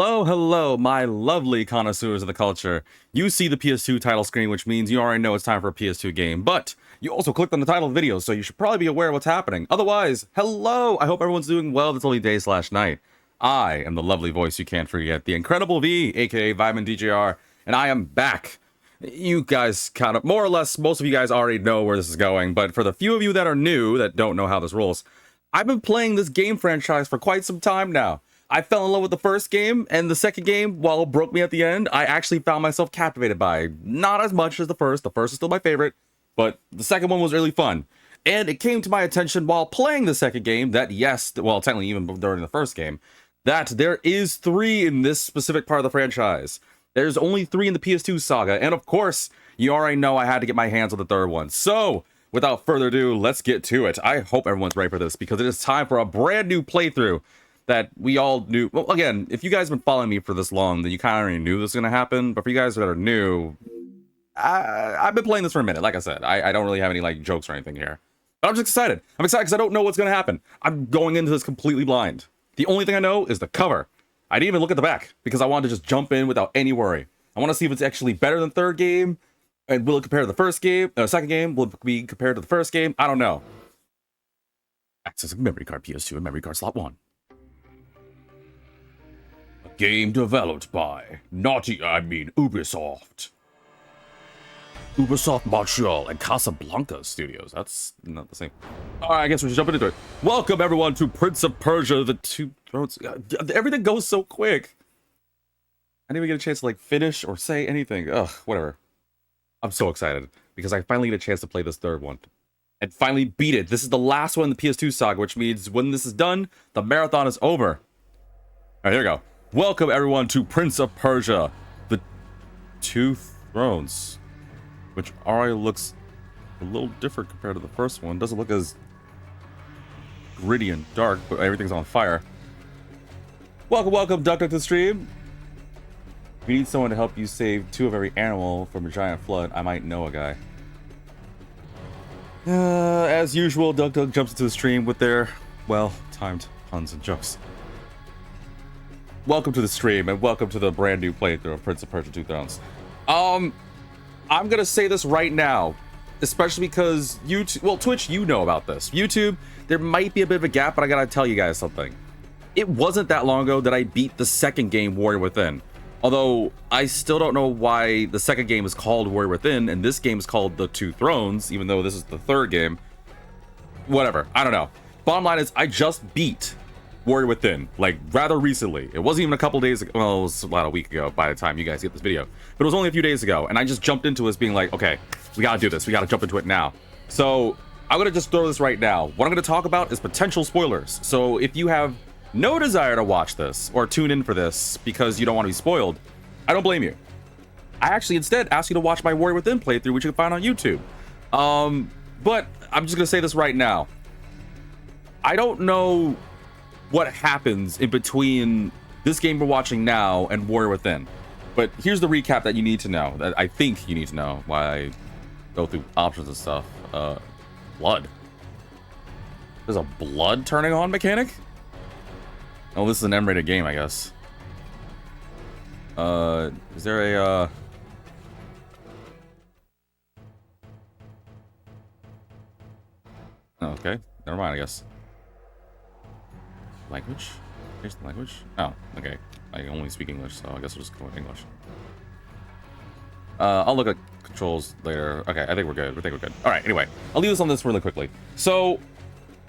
Hello, hello, my lovely connoisseurs of the culture. You see the PS2 title screen, which means you already know it's time for a PS2 game, but you also clicked on the title of the video, so you should probably be aware of what's happening. Otherwise, hello, I hope everyone's doing well this only day/night. I am the lovely voice you can't forget, the incredible V, aka VitaminDGR, and I am back. You guys kind of, more or less, most of you guys already know where this is going, but for the few of you that are new, that don't know how this rolls, I've been playing this game franchise for quite some time now. I fell in love with the first game, and the second game, while it broke me at the end, I actually found myself captivated by. Not as much as the first. The first is still my favorite, but the second one was really fun. And it came to my attention while playing the second game that yes, well, technically even during the first game, that there is 3 in this specific part of the franchise. There's only 3 in the PS2 saga, and of course, you already know I had to get my hands on the third one. So, without further ado, let's get to it. I hope everyone's ready for this, because it is time for a brand new playthrough that we all knew. Well, again, if you guys have been following me for this long, then you kind of already knew this was going to happen. But for you guys that are new, I've been playing this for a minute. Like I said, I don't really have any like jokes or anything here. But I'm just excited. I'm excited because I don't know what's going to happen. I'm going into this completely blind. The only thing I know is the cover. I didn't even look at the back because I wanted to just jump in without any worry. I want to see if it's actually better than the third game. And will it compare to the first game? Second game? Will it be compared to the first game? I don't know. Accessing memory card PS2 and memory card slot 1. Game developed by Ubisoft. Ubisoft Montreal and Casablanca Studios. That's not the same. Alright, I guess we should jump into it. Welcome everyone to Prince of Persia, the Two Thrones. Everything goes so quick. I didn't even get a chance to like finish or say anything. Ugh, whatever. I'm so excited because I finally get a chance to play this third one. And finally beat it. This is the last one in the PS2 saga, which means when this is done, the marathon is over. Alright, here we go. Welcome everyone to Prince of Persia, the Two Thrones, which already looks a little different compared to the first one. Doesn't look as gritty and dark, but everything's on fire. Welcome, Duck to the stream. If you need someone to help you save 2 of every animal from a giant flood, I might know a guy. As usual, Duck jumps into the stream with their, well, timed puns and jokes. Welcome to the stream, and welcome to the brand new playthrough of Prince of Persia 2 Thrones. I'm gonna say this right now, especially because YouTube, well, Twitch, you know about this. YouTube, there might be a bit of a gap, but I gotta tell you guys something. It wasn't that long ago that I beat the second game, Warrior Within. Although, I still don't know why the second game is called Warrior Within, and this game is called The Two Thrones, even though this is the third game. Whatever, I don't know. Bottom line is, I just beat Warrior Within, like, rather recently. It wasn't even a couple days ago. Well, it was about a week ago by the time you guys get this video. But it was only a few days ago, and I just jumped into it being like, okay, we gotta do this. We gotta jump into it now. So, I'm gonna just throw this right now. What I'm gonna talk about is potential spoilers. So, if you have no desire to watch this, or tune in for this because you don't want to be spoiled, I don't blame you. I actually instead ask you to watch my Warrior Within playthrough, which you can find on YouTube. But, I'm just gonna say this right now. I don't know what happens in between this game we're watching now and Warrior Within. But here's the recap that you need to know, that I think you need to know while I go through options and stuff. Blood. There's a blood turning on mechanic? Oh, this is an M-rated game, I guess. Is there a, Oh, okay, never mind, I guess. Language? Here's the language. Oh, okay. I only speak English, so I guess we'll just go with English. I'll look at controls later. Okay, I think we're good. All right, anyway, I'll leave this on this really quickly. So,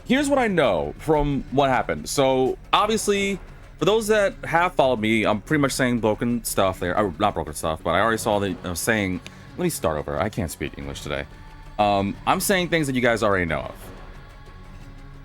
here's what I know from what happened. So, obviously, for those that have followed me, I'm pretty much saying broken stuff there. Not broken stuff, but I already saw that I was saying... Let me start over. I can't speak English today. I'm saying things that you guys already know of.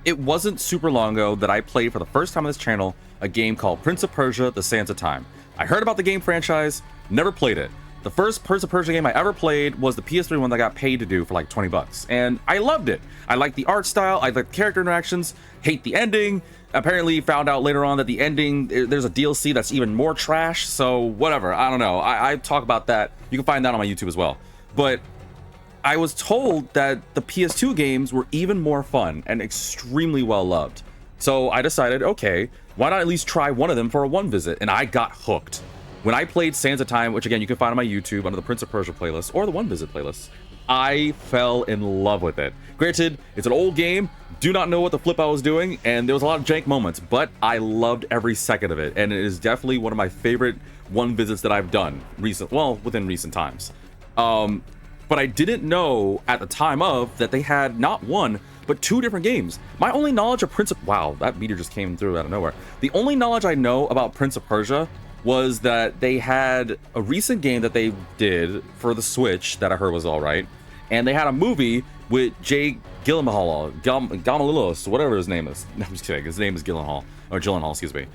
It wasn't super long ago that I played for the first time on this channel a game called Prince of Persia: The Sands of Time. I heard about the game franchise, never played it. The first Prince of Persia game I ever played was the PS3 one that I got paid to do for like 20 bucks. And I loved it. I liked the art style, I liked the character interactions, hate the ending. Apparently found out later on that the ending, there's a DLC that's even more trash, so whatever, I don't know. I talk about that. You can find that on my YouTube as well. But I was told that the PS2 games were even more fun and extremely well loved. So I decided, okay, why not at least try one of them for a one visit? And I got hooked. When I played Sands of Time, which again, you can find on my YouTube under the Prince of Persia playlist or the one visit playlist, I fell in love with it. Granted, it's an old game, do not know what the flip I was doing, and there was a lot of jank moments, but I loved every second of it, and it is definitely one of my favorite one visits that I've done within recent times. But I didn't know at the time of that they had not one, but two different games. My only knowledge of wow, that meteor just came through out of nowhere. The only knowledge I know about Prince of Persia was that they had a recent game that they did for the Switch that I heard was all right, and they had a movie with Jake Gyllenhaal, whatever his name is. No, I'm just kidding. His name is Gyllenhaal, excuse me.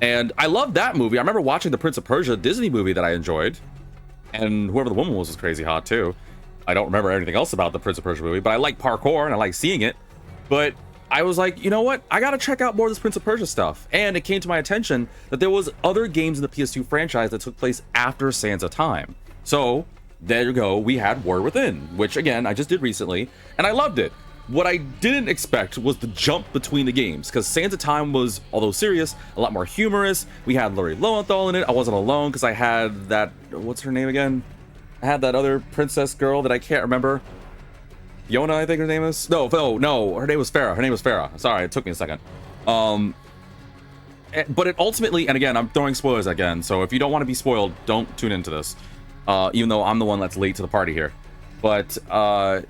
And I loved that movie. I remember watching the Prince of Persia Disney movie that I enjoyed, and whoever the woman was crazy hot too. I don't remember anything else about the Prince of Persia movie, but I like parkour and I like seeing it. But I was like, you know what? I gotta check out more of this Prince of Persia stuff. And it came to my attention that there was other games in the PS2 franchise that took place after Sands of Time. So there you go. We had Warrior Within, which again, I just did recently, and I loved it. What I didn't expect was the jump between the games, because Sands of Time was, although serious, a lot more humorous. We had Laurie Lowenthal in it. I wasn't alone because I had that, what's her name again? I had that other princess girl that I can't remember. Fiona, I think her name is. No, her name was Farah. Sorry, it took me a second. But it ultimately, and again, I'm throwing spoilers again, so if you don't want to be spoiled, don't tune into this. Even though I'm the one that's late to the party here. But I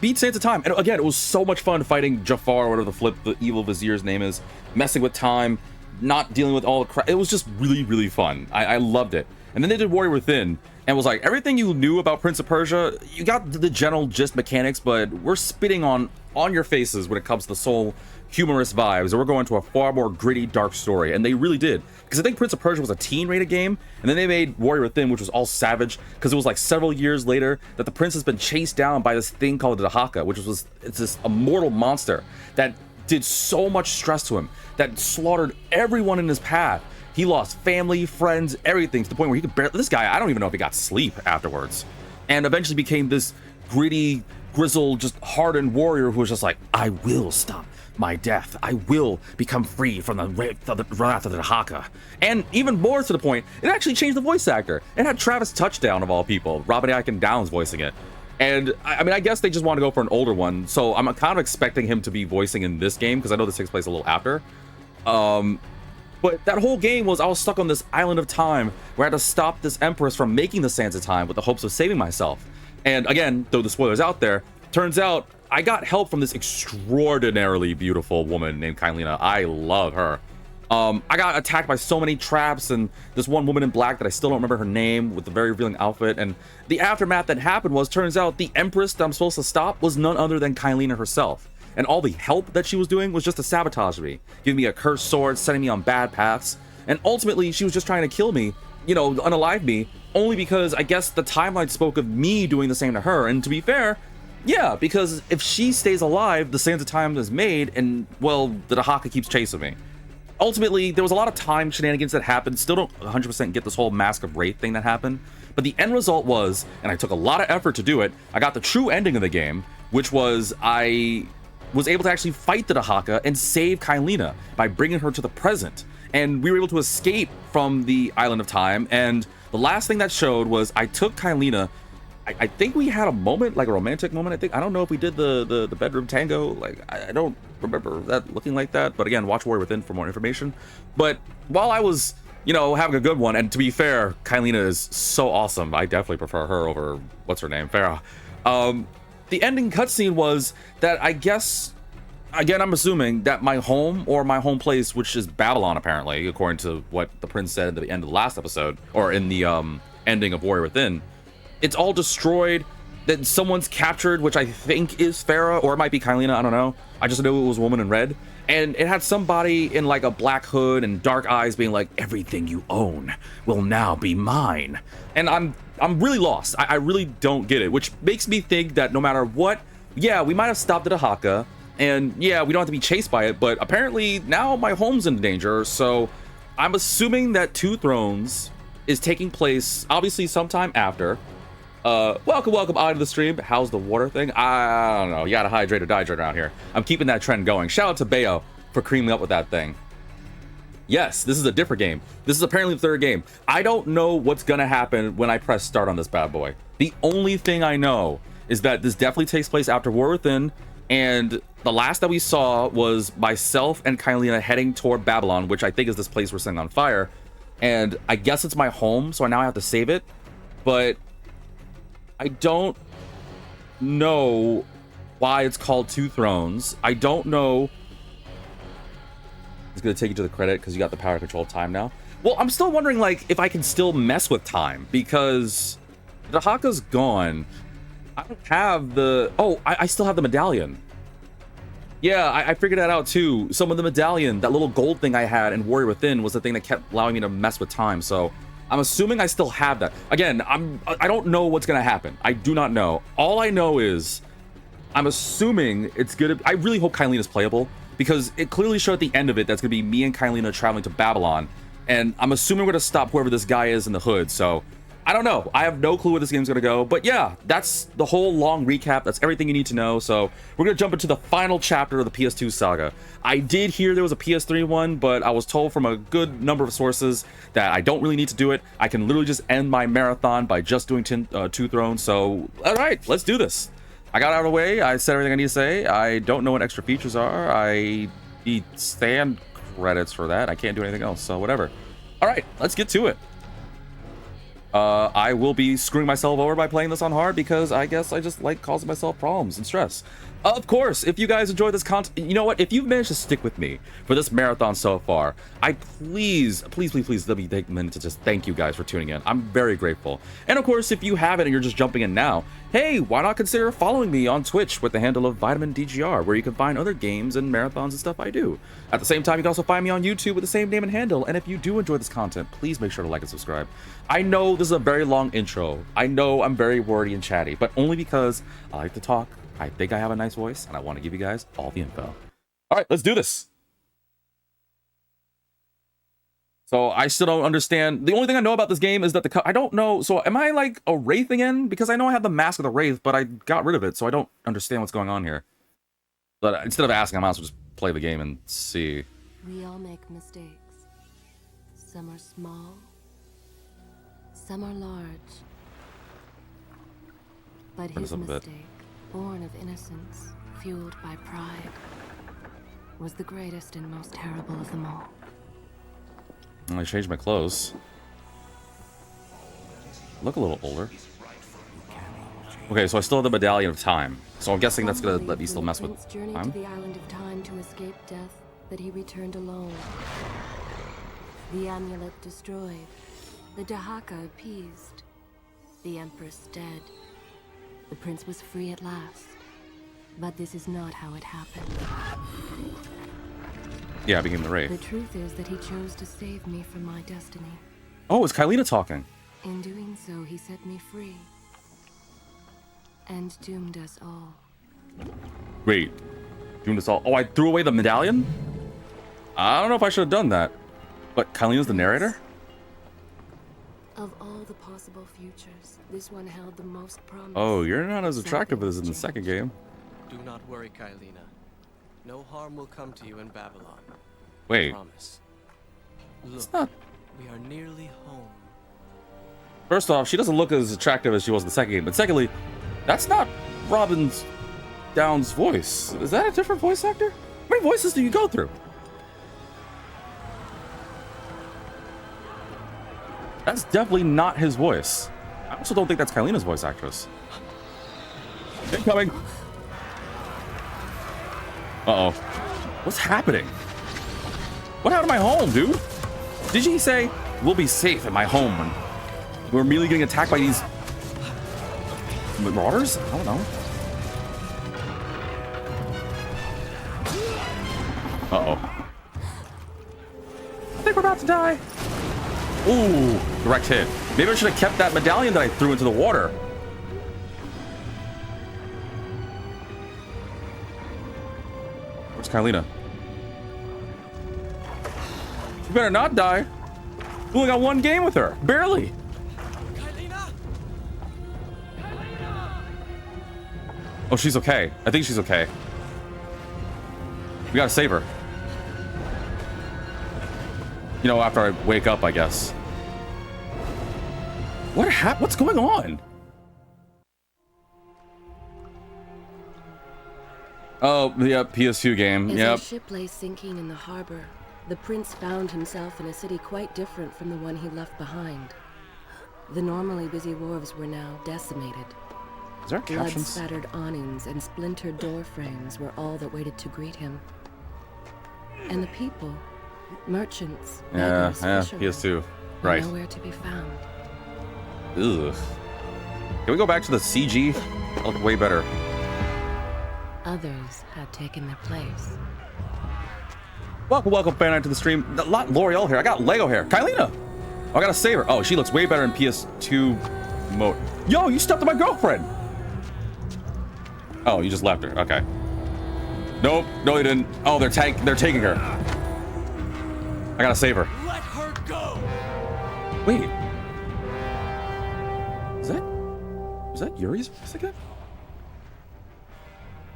beat Sands of Time, and again, it was so much fun fighting Jafar, whatever the evil vizier's name is, messing with time, not dealing with all the crap. It was just really, really fun. I loved it. And then they did Warrior Within, and was like, everything you knew about Prince of Persia, you got the general gist mechanics, but we're spitting on your faces when it comes to the soul humorous vibes, and we're going to a far more gritty, dark story. And they really did, because I think Prince of Persia was a teen-rated game, and then they made Warrior Within, which was all savage, because it was like several years later that the prince has been chased down by this thing called the Dahaka, which it's this immortal monster that did so much stress to him, that slaughtered everyone in his path. He lost family, friends, everything, to the point where he could barely, this guy, I don't even know if he got sleep afterwards, and eventually became this gritty, grizzled, just hardened warrior who was just like, I will stop my death. I will become free from the wrath of the Dahaka. And even more to the point, it actually changed the voice actor. It had Travis Touchdown, of all people, Robin Aiken Downs voicing it. And I mean, I guess they just want to go for an older one, so I'm kind of expecting him to be voicing in this game, because I know this takes place a little after. But that whole game was, I was stuck on this island of time where I had to stop this empress from making the Sands of Time with the hopes of saving myself. And again, though the spoilers out there, turns out I got help from this extraordinarily beautiful woman named Kaileena. I love her. I got attacked by so many traps, and this one woman in black that I still don't remember her name, with the very revealing outfit. And the aftermath that happened was, turns out the empress that I'm supposed to stop was none other than Kaileena herself. And all the help that she was doing was just to sabotage me, giving me a cursed sword, setting me on bad paths. And ultimately, she was just trying to kill me, you know, unalive me, only because I guess the timeline spoke of me doing the same to her. And to be fair, yeah, because if she stays alive, the Sands of Time is made, and, well, the Dahaka keeps chasing me. Ultimately, there was a lot of time shenanigans that happened. Still don't 100% get this whole Mask of Wraith thing that happened. But the end result was, and I took a lot of effort to do it, I got the true ending of the game, which was I was able to actually fight the Dahaka and save Kaileena by bringing her to the present. And we were able to escape from the Island of Time, and the last thing that showed was I took Kaileena. I think we had a moment, like a romantic moment, I don't know if we did the bedroom tango, like, I don't remember that looking like that, but again, watch Warrior Within for more information. But while I was, you know, having a good one, and to be fair, Kaileena is so awesome, I definitely prefer her over, what's her name, Farah. The ending cutscene was that, I guess, again, I'm assuming that my home, or my home place, which is Babylon apparently, according to what the prince said at the end of the last episode, or in the ending of Warrior Within, it's all destroyed, that someone's captured, which I think is Farah, or it might be Kaileena, I don't know. I just know it was a woman in red. And it had somebody in like a black hood and dark eyes being like, everything you own will now be mine. And I'm really lost. I really don't get it, which makes me think that no matter what, yeah, we might have stopped the Dahaka, and yeah, we don't have to be chased by it, but apparently now my home's in danger, so I'm assuming that Two Thrones is taking place, obviously, sometime after. Welcome out of the stream. How's the water thing? I don't know. You gotta hydrate or dehydrate around here. I'm keeping that trend going. Shout out to Bayo. for creaming up with that thing. Yes, this is a different game. This is apparently the third game. I don't know what's gonna happen when I press start on this bad boy. The only thing I know is that this definitely takes place after War Within, and the last that we saw was myself and Kaileena heading toward Babylon, which I think is this place we're setting on fire. And I guess it's my home, so now I have to save it. But I don't know why it's called Two Thrones. I don't know. It's gonna take you to the credit because you got the power to control time now. Well, I'm still wondering, like, if I can still mess with time, because Dahaka's gone. I don't have the... Oh, I still have the medallion. Yeah, I figured that out too. Some of the medallion, that little gold thing I had in Warrior Within, was the thing that kept allowing me to mess with time. So I'm assuming I still have that. Again, I don't know what's gonna happen. I do not know. All I know is I'm assuming it's gonna... I really hope Kaileena's playable, because it clearly showed at the end of it that's gonna be me and Kaileena traveling to Babylon, and I'm assuming we're gonna stop whoever this guy is in the hood. So I don't know. I have no clue where this game's gonna go, but yeah, that's the whole long recap. That's everything you need to know. So we're gonna jump into the final chapter of the PS2 saga. I did hear there was a PS3 one, but I was told from a good number of sources that I don't really need to do it. I can literally just end my marathon by just doing Two Thrones. So all right, let's do this. I got out of the way. I said everything I need to say. I don't know what extra features are. I need stand credits for that. I can't do anything else, so whatever. All right, let's get to it. I will be screwing myself over by playing this on hard, because I guess I just like causing myself problems and stress. Of course, if you guys enjoy this content, you know what? If you've managed to stick with me for this marathon so far, please let me take a minute to just thank you guys for tuning in. I'm very grateful. And of course, if you haven't and you're just jumping in now, hey, why not consider following me on Twitch with the handle of VitaminDGR, where you can find other games and marathons and stuff I do. At the same time, you can also find me on YouTube with the same name and handle. And if you do enjoy this content, please make sure to like and subscribe. I know this is a very long intro. I know I'm very wordy and chatty, but only because I like to talk. I think I have a nice voice, and I want to give you guys all the info. All right, let's do this. So I still don't understand. The only thing I know about this game is that I don't know. So am I like a Wraith again? Because I know I have the Mask of the Wraith, but I got rid of it, so I don't understand what's going on here. But instead of asking, I might as well just play the game and see. We all make mistakes. Some are small, some are large. But his mistake, born of innocence, fueled by pride, was the greatest and most terrible of them all. I changed my clothes. Look a little older. Okay, so I still have the Medallion of Time. So I'm guessing that's gonna let me still mess with time. To the island of time to escape death, but he returned alone. The amulet destroyed, the Dahaka appeased, the empress dead. The prince was free at last, but this is not how it happened. Yeah, I became the Wraith. The truth is that he chose to save me from my destiny. Oh, it's Kaileena talking. In doing so, he set me free. And doomed us all. Wait. Doomed us all? Oh, I threw away the medallion? I don't know if I should have done that. But Kaileena's the narrator? Of all the possible futures, this one held the most promise. Oh, you're not as attractive as in the second game. Do not worry, Kaileena. No harm will come to you in Babylon. Wait. I promise. Look, It's not... we are nearly home. First off, she doesn't look as attractive as she was in the second game. But secondly, that's not Robin's Downs' voice. Is that a different voice actor? How many voices do you go through? That's definitely not his voice. I also don't think that's Kaileena's voice actress. Incoming! Uh-oh. What's happening? What happened to my home, dude? Did she say, we'll be safe at my home when we're immediately getting attacked by these marauders? I don't know. Uh-oh. I think we're about to die. Ooh, direct hit. Maybe I should have kept that medallion that I threw into the water. Where's Kaileena? You better not die. We only got one game with her. Barely. Kaileena! Kaileena! Oh, she's okay. I think she's okay. We gotta save her. You know, after I wake up, I guess. What's going on? Oh, yep, PS2 game. As Yep. the ship lay sinking in the harbor, the prince found himself in a city quite different from the one he left behind. The normally busy wharves were now decimated. Is there captions? Blood-spattered awnings and splintered door frames were all that waited to greet him. And the people, merchants, beggars, fishermen, PS2. were Right. nowhere to be found. Ugh. Can we go back to the CG? That looked way better. Others had taken their place. Welcome, fan to the stream. A lot L'Oreal here. I got Lego hair. Kaileena. Oh, I gotta save her. Oh, she looks way better in PS2 mode. Yo, you stepped on my girlfriend. Oh, you just left her. Okay. Nope. No, you didn't. Oh, they're taking her. I gotta save her. Let her go! Wait. Is that Yuri's voice again?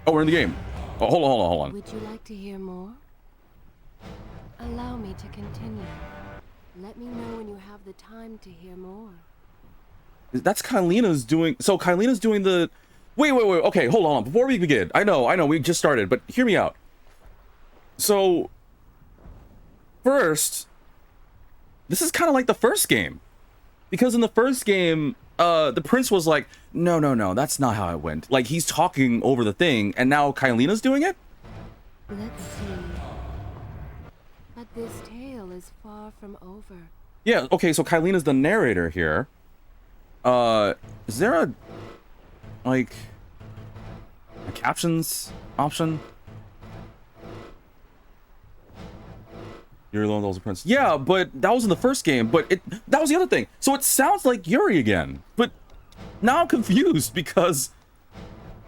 Oh, we're in the game. Oh, hold on. Would you like to hear more? Allow me to continue. Let me know when you have the time to hear more. That's Kaileena's doing. So Kaileena's doing the. Wait. Okay, hold on. Before we begin, I know, we just started, but hear me out. So, first, this is kind of like the first game, because in the first game, the prince was like, no, that's not how it went. Like, he's talking over the thing, and now Kaileena's doing it. Let's see. But this tale is far from over. Yeah. Okay. So Kaileena's the narrator here. Is there a captions option? Yuri Lowenthal the prince. Yeah, but that was in the first game. But that was the other thing. So it sounds like Yuri again. But now I'm confused because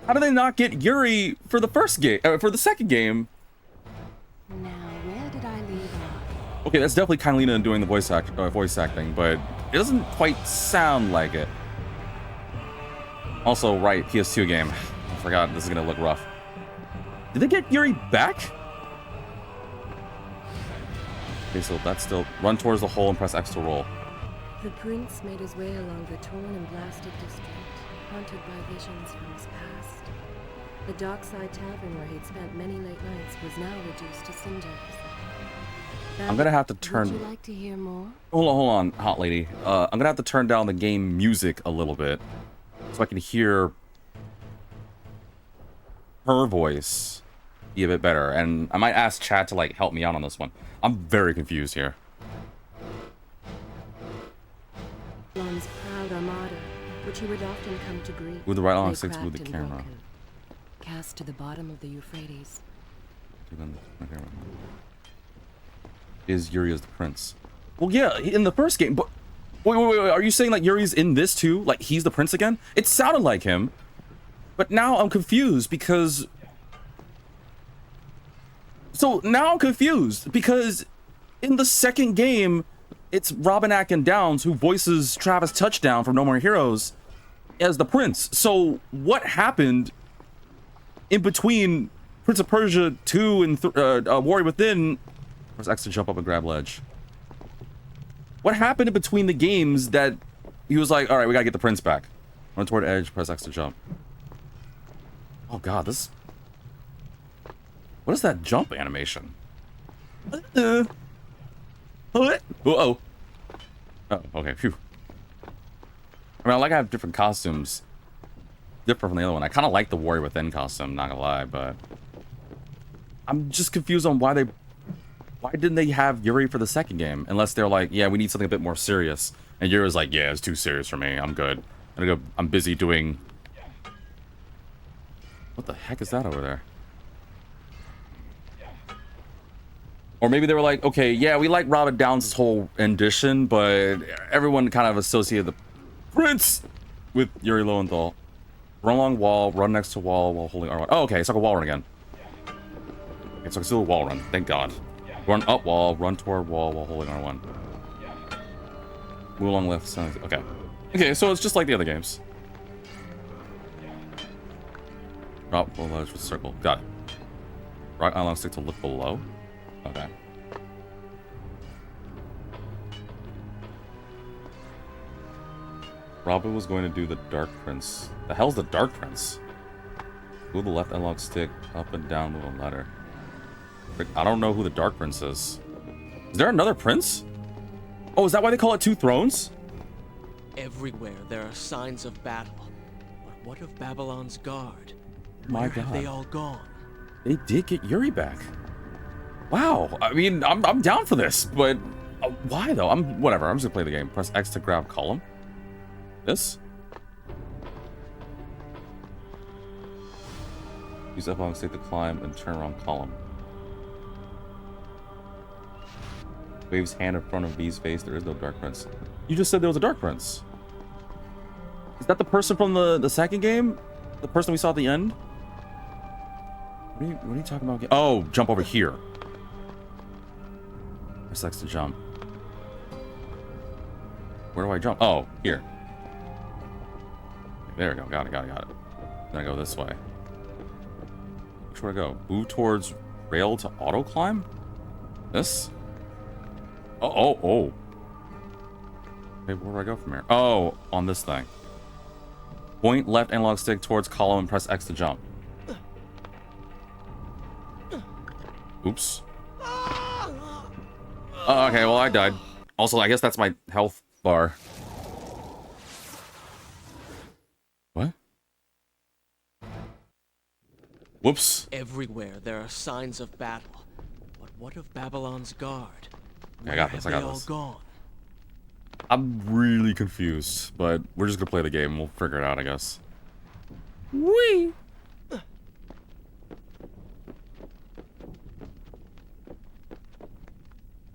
how did they not get Yuri for the first game? For the second game? Now, where did I leave off? Okay, that's definitely Kaileena doing the voice acting, but it doesn't quite sound like it. Also, right, PS2 game. I forgot this is gonna look rough. Did they get Yuri back? Okay, so that's still run towards the hole and press X to roll. The prince made his way along the torn and blasted district, haunted by visions from his past. The dockside tavern where he'd spent many late nights was now reduced to cinders. I'm gonna have to turn. Would you like to hear more? Hold on, hot lady. I'm gonna have to turn down the game music a little bit so I can hear her voice be a bit better. And I might ask chat to like help me out on this one. I'm very confused here. One's proud armada, which he would often come to greet. With the right on lay 6 with the cracked and camera. broken, cast to the bottom of the Euphrates. Is Yuri as the prince? Well, yeah, in the first game, but wait, are you saying like Yuri's in this too? Like he's the prince again? It sounded like him, but now I'm confused because. So now I'm confused because in the second game, it's Robin Atkin Downs who voices Travis Touchdown from No More Heroes as the prince. So what happened in between Prince of Persia 2 and Warrior Within? Press X to jump up and grab ledge. What happened in between the games that he was like, all right, we gotta get the prince back. Run toward edge, press X to jump. Oh god, this... What is that jump animation? Uh-oh. Oh, okay, phew. I mean, I like I have different costumes. Different from the other one. I kind of like the Warrior Within costume, not gonna lie, but... I'm just confused on why didn't they have Yuri for the second game? Unless they're like, yeah, we need something a bit more serious. And Yuri was like, yeah, it's too serious for me. I'm good. I'm busy doing... What the heck is that over there? Or maybe they were like, okay, yeah, we like Robin Downs' whole rendition, but everyone kind of associated the prince with Yuri Lowenthal. Run along wall, run next to wall while holding R1. Oh, okay, it's like a wall run again. Okay, so it's still a wall run, thank God. Run up wall, run toward wall while holding R1. Move along left side. Okay. Okay, so it's just like the other games. Drop below ledge with circle. Got it. Right analog stick to look below. Okay. Robin was going to do the Dark Prince. The hell's the Dark Prince? Move the left analog stick up and down with a letter. I don't know who the Dark Prince is. Is there another prince? Oh, is that why they call it Two Thrones? Everywhere there are signs of battle. But what of Babylon's guard? My Where God. have they all gone? They did get Yuri back. Wow. I mean, I'm down for this, but why though? Whatever. I'm just gonna play the game. Press X to grab column. This. Use up on stick to climb and turn around column. Waves hand in front of V's face. There is no Dark Prince. You just said there was a Dark Prince. Is that the person from the second game? The person we saw at the end? What are you talking about? Oh, jump over here. Press X to jump. Where do I jump? Oh, here. There we go. Got it. Then I go this way. Which way do I go? Move towards rail to auto climb? This? Oh. Okay, where do I go from here? Oh, on this thing. Point left analog stick towards column and press X to jump. Oops. Okay, well, I died. Also, I guess that's my health bar. What? Whoops. Everywhere there are signs of battle. But what of Babylon's guard? I got this. Where have they all gone? I'm really confused, but we're just gonna play the game. We'll figure it out, I guess. Whee!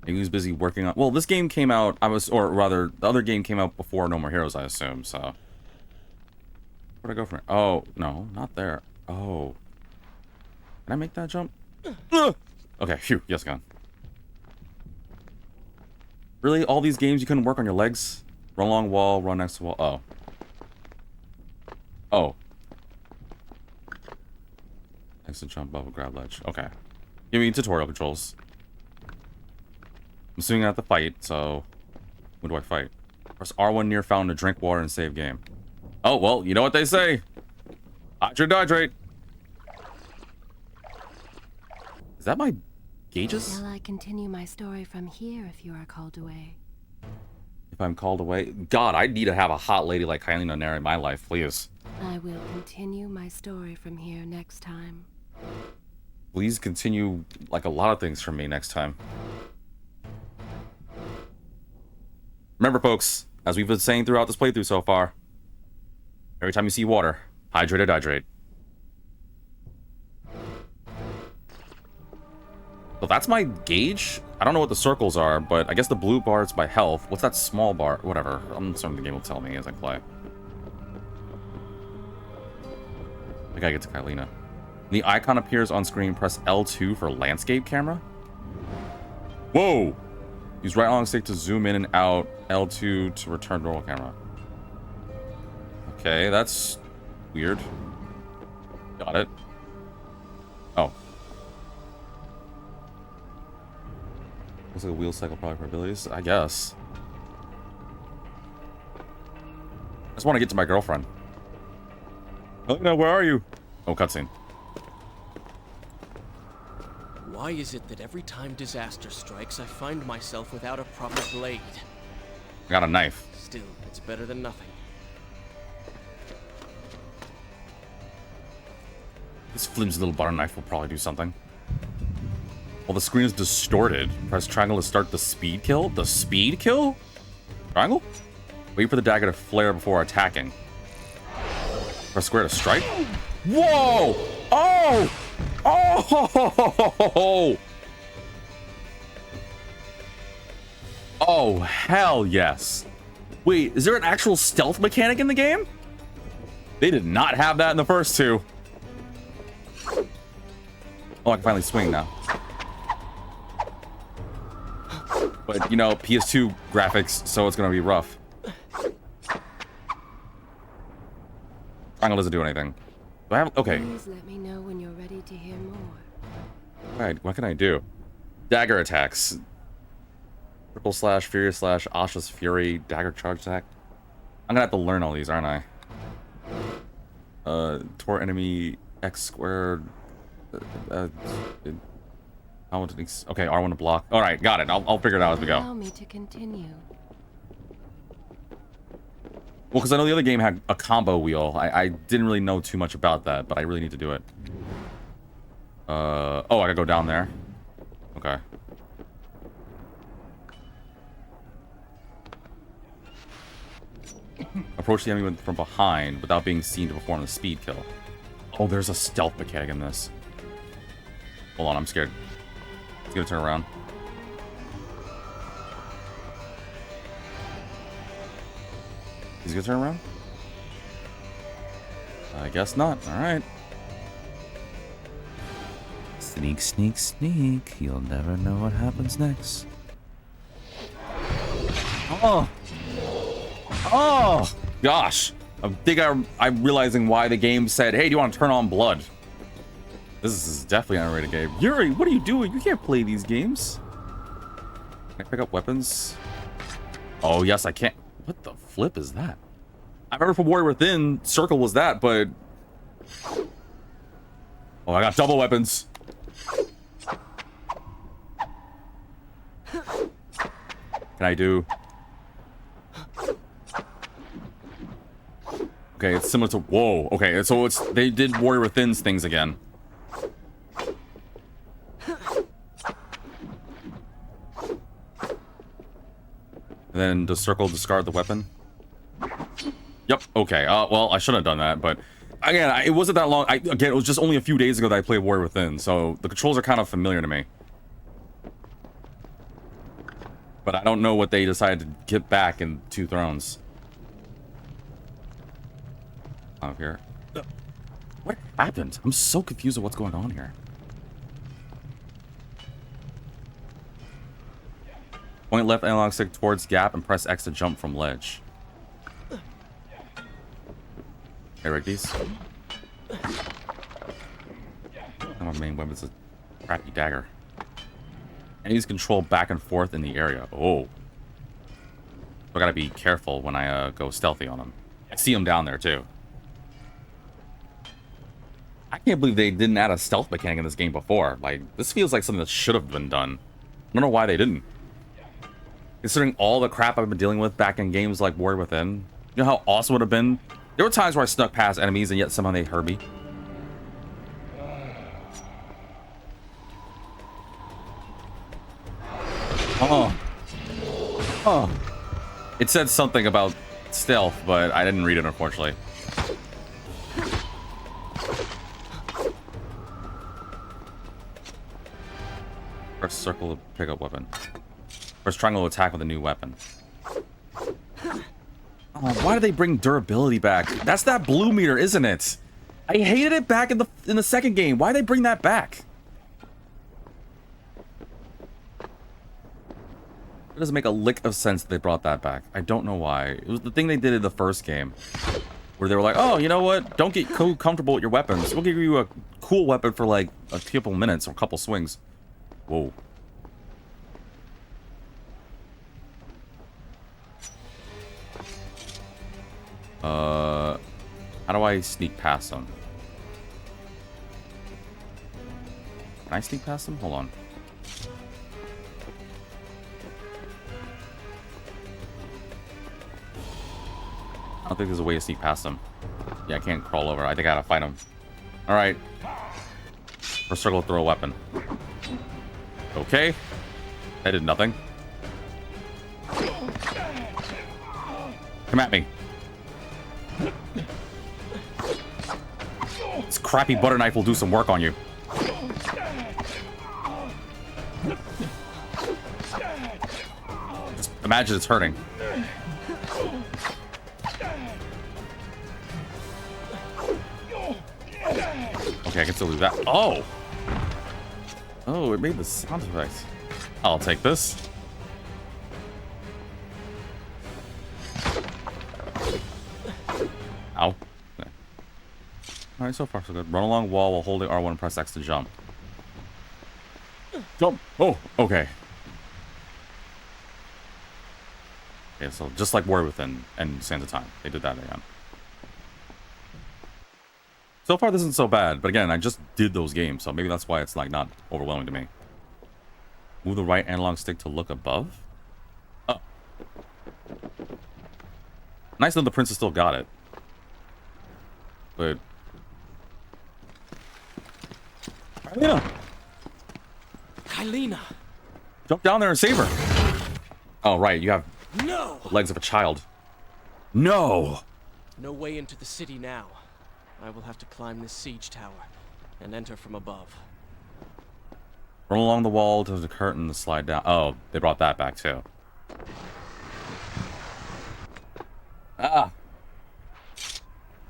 He was busy working on... Well, this game came out... Or rather, the other game came out before No More Heroes, I assume, so... Where'd I go from here? Oh, no, not there. Oh. Can I make that jump? Okay, phew. Yes, gone. Really? All these games you couldn't work on your legs? Run along wall, run next to wall. Oh. Oh. Exit jump, bubble, grab ledge. Okay. Give me tutorial controls. I'm assuming I have to fight, so... When do I fight? Press R1 near fountain to drink water and save game. Oh, well, you know what they say. Hydrate. Is that my gauges? Shall I continue my story from here if you are called away? If I'm called away? God, I need to have a hot lady like Kaileena narrate my life, please. I will continue my story from here next time. Please continue, like, a lot of things from me next time. Remember, folks, as we've been saying throughout this playthrough so far, every time you see water, hydrate. So that's my gauge? I don't know what the circles are, but I guess the blue bar is my health. What's that small bar? Whatever. I'm assuming the game will tell me as I play. I gotta get to Kaileena. The icon appears on screen. Press L2 for landscape camera. Whoa! Use right analog stick to zoom in and out. L2 to return normal camera. Okay, that's weird. Got it. Oh. Looks like a wheel cycle probably for abilities. I guess. I just want to get to my girlfriend. Oh no, where are you? Oh, cutscene. Why is it that every time disaster strikes, I find myself without a proper blade? I got a knife. Still, it's better than nothing. This flimsy little butter knife will probably do something. Well, the screen is distorted. Press triangle to start the speed kill. The speed kill? Triangle? Wait for the dagger to flare before attacking. Press square to strike. Whoa! Oh! Oh! Oh, hell yes. Wait, is there an actual stealth mechanic in the game? They did not have that in the first two. Oh, I can finally swing now. But, you know, PS2 graphics, so it's gonna be rough. Triangle doesn't do anything. Do I have... Okay. Please let me know when you're ready to hear more. Right, what can I do? Dagger attacks. Triple slash, furious slash, Asha's fury, dagger charge attack. I'm gonna have to learn all these, aren't I? Tor enemy X squared. Okay, R1 to block. All right, got it. I'll figure it out as we go. Allow me to continue. Well, because I know the other game had a combo wheel. I didn't really know too much about that, but I really need to do it. Oh, I gotta go down there. Okay. Approach the enemy from behind without being seen to perform the speed kill. Oh, there's a stealth mechanic in this. Hold on, I'm scared. It's gonna turn around. He's gonna turn around? I guess not. Alright. Sneak, sneak, sneak. You'll never know what happens next. Oh! Oh! Gosh. I think I'm realizing why the game said, hey, do you want to turn on blood? This is definitely an unrated game. Yuri, what are you doing? You can't play these games. Can I pick up weapons? Oh, yes, I can. What the flip is that? I remember from Warrior Within, Circle was that, but... Oh, I got double weapons. Can I do... Okay, it's similar to... Whoa. Okay, so it's... They did Warrior Within's things again. And then does Circle discard the weapon? Yep. Okay. Well, I shouldn't have done that, but... Again, it wasn't that long. Again, it was just only a few days ago that I played Warrior Within, so the controls are kind of familiar to me. But I don't know what they decided to get back in Two Thrones. Out here. What happened? I'm so confused with what's going on here. Point left analog stick towards gap and press X to jump from ledge. Hey, Rick, these. My main weapon's a crappy dagger. And use control back and forth in the area. Oh. So I gotta be careful when I go stealthy on them. I see them down there too. I can't believe they didn't add a stealth mechanic in this game before. Like, this feels like something that should have been done. I don't know why they didn't. Considering all the crap I've been dealing with back in games like Warrior Within. You know how awesome it would have been? There were times where I snuck past enemies and yet somehow they hurt me. Oh. Oh. It said something about stealth, but I didn't read it, unfortunately. Press circle to pick up weapon. Press triangle to attack with a new weapon. Oh, why do they bring durability back? That's that blue meter, isn't it? I hated it back in the second game. Why did they bring that back? It doesn't make a lick of sense that they brought that back. I don't know why. It was the thing they did in the first game. Where they were like, oh, you know what? Don't get comfortable with your weapons. We'll give you a cool weapon for like a couple minutes or a couple swings. Whoa. How do I sneak past them? Can I sneak past them? Hold on. I don't think there's a way to sneak past them. Yeah, I can't crawl over. I think I gotta fight them. Alright. Or circle to throw a weapon. Okay. That did nothing. Come at me. This crappy butter knife will do some work on you. Just imagine it's hurting. Okay, I can still do that. Oh! Oh, it made the sound effect. I'll take this. Ow. Okay. Alright, so far so good. Run along wall while holding R1 and press X to jump. Jump! Oh, okay. Okay, so just like Warrior Within and Sands of Time, they did that again. So far, this isn't so bad, but again, I just did those games, so maybe that's why it's like not overwhelming to me. Move the right analog stick to look above. Oh, nice that the princess still got it, but Kaileena, Kaileena! jump down there and save her. Oh right, you have No! the legs of a child. No. No way into the city now. I will have to climb this siege tower and enter from above. Run along the wall to the curtain to slide down. Oh, they brought that back too. Ah.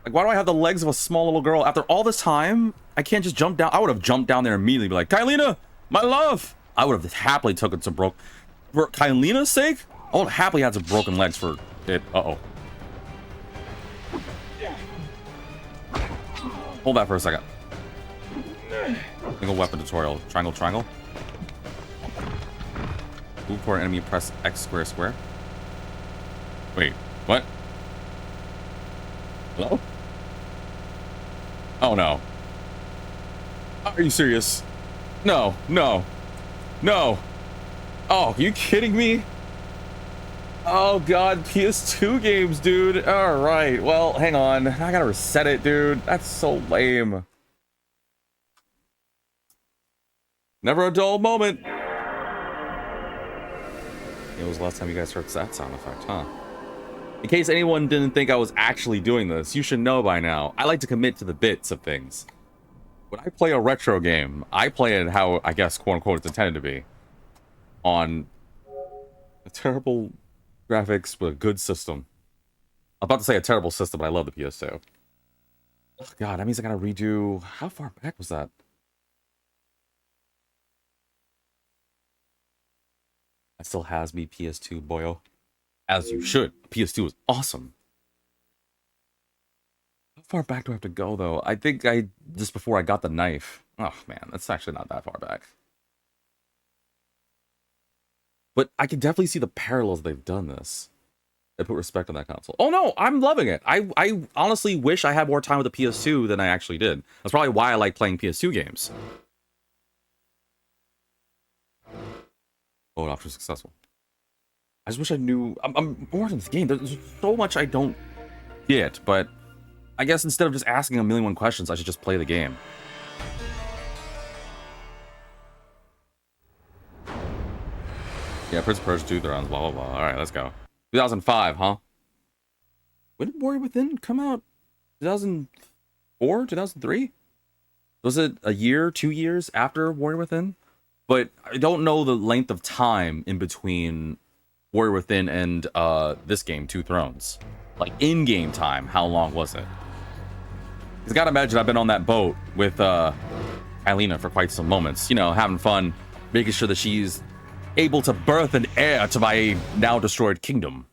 Like, why do I have the legs of a small little girl? After all this time, I can't just jump down. I would have jumped down there immediately and be like, Kaileena, my love. I would have happily took it to for Kaileena's sake, I would have happily had some broken legs for it. Uh-oh. Hold that for a second. Single weapon tutorial. Triangle, triangle. Move toward enemy, press X square, square. Wait, what? Hello? Oh no. Are you serious? No, no, no. Oh, are you kidding me? Oh god, PS2 games, dude. Alright, well, hang on. I gotta reset it, dude. That's so lame. Never a dull moment. It was the last time you guys heard that sound effect, huh? In case anyone didn't think I was actually doing this, you should know by now, I like to commit to the bits of things. When I play a retro game, I play it how, I guess, quote-unquote, it's intended to be. On a terrible graphics with a good system. I'm about to say a terrible system, but I love the PS2. Oh god, that means I gotta redo... How far back was that? That still has me PS2, boyo. As you should. PS2 is awesome. How far back do I have to go, though? I think just before I got the knife. Oh, man, that's actually not that far back. But I can definitely see the parallels they've done this. I put respect on that console. Oh, no, I'm loving it. I honestly wish I had more time with the PS2 than I actually did. That's probably why I like playing PS2 games. Oh, option successful. I just wish I knew... I'm bored in this game. There's so much I don't get, but I guess instead of just asking a million one questions, I should just play the game. Yeah, Prince of Persia 2, blah, blah, blah. Alright, let's go. 2005, huh? When did Warrior Within come out? 2004? 2003? Was it a year, 2 years after Warrior Within? But I don't know the length of time in between Warrior Within and this game, Two Thrones. Like, in-game time, how long was it? Because I gotta imagine I've been on that boat with Kaileena for quite some moments. You know, having fun, making sure that she's able to birth an heir to my now destroyed kingdom.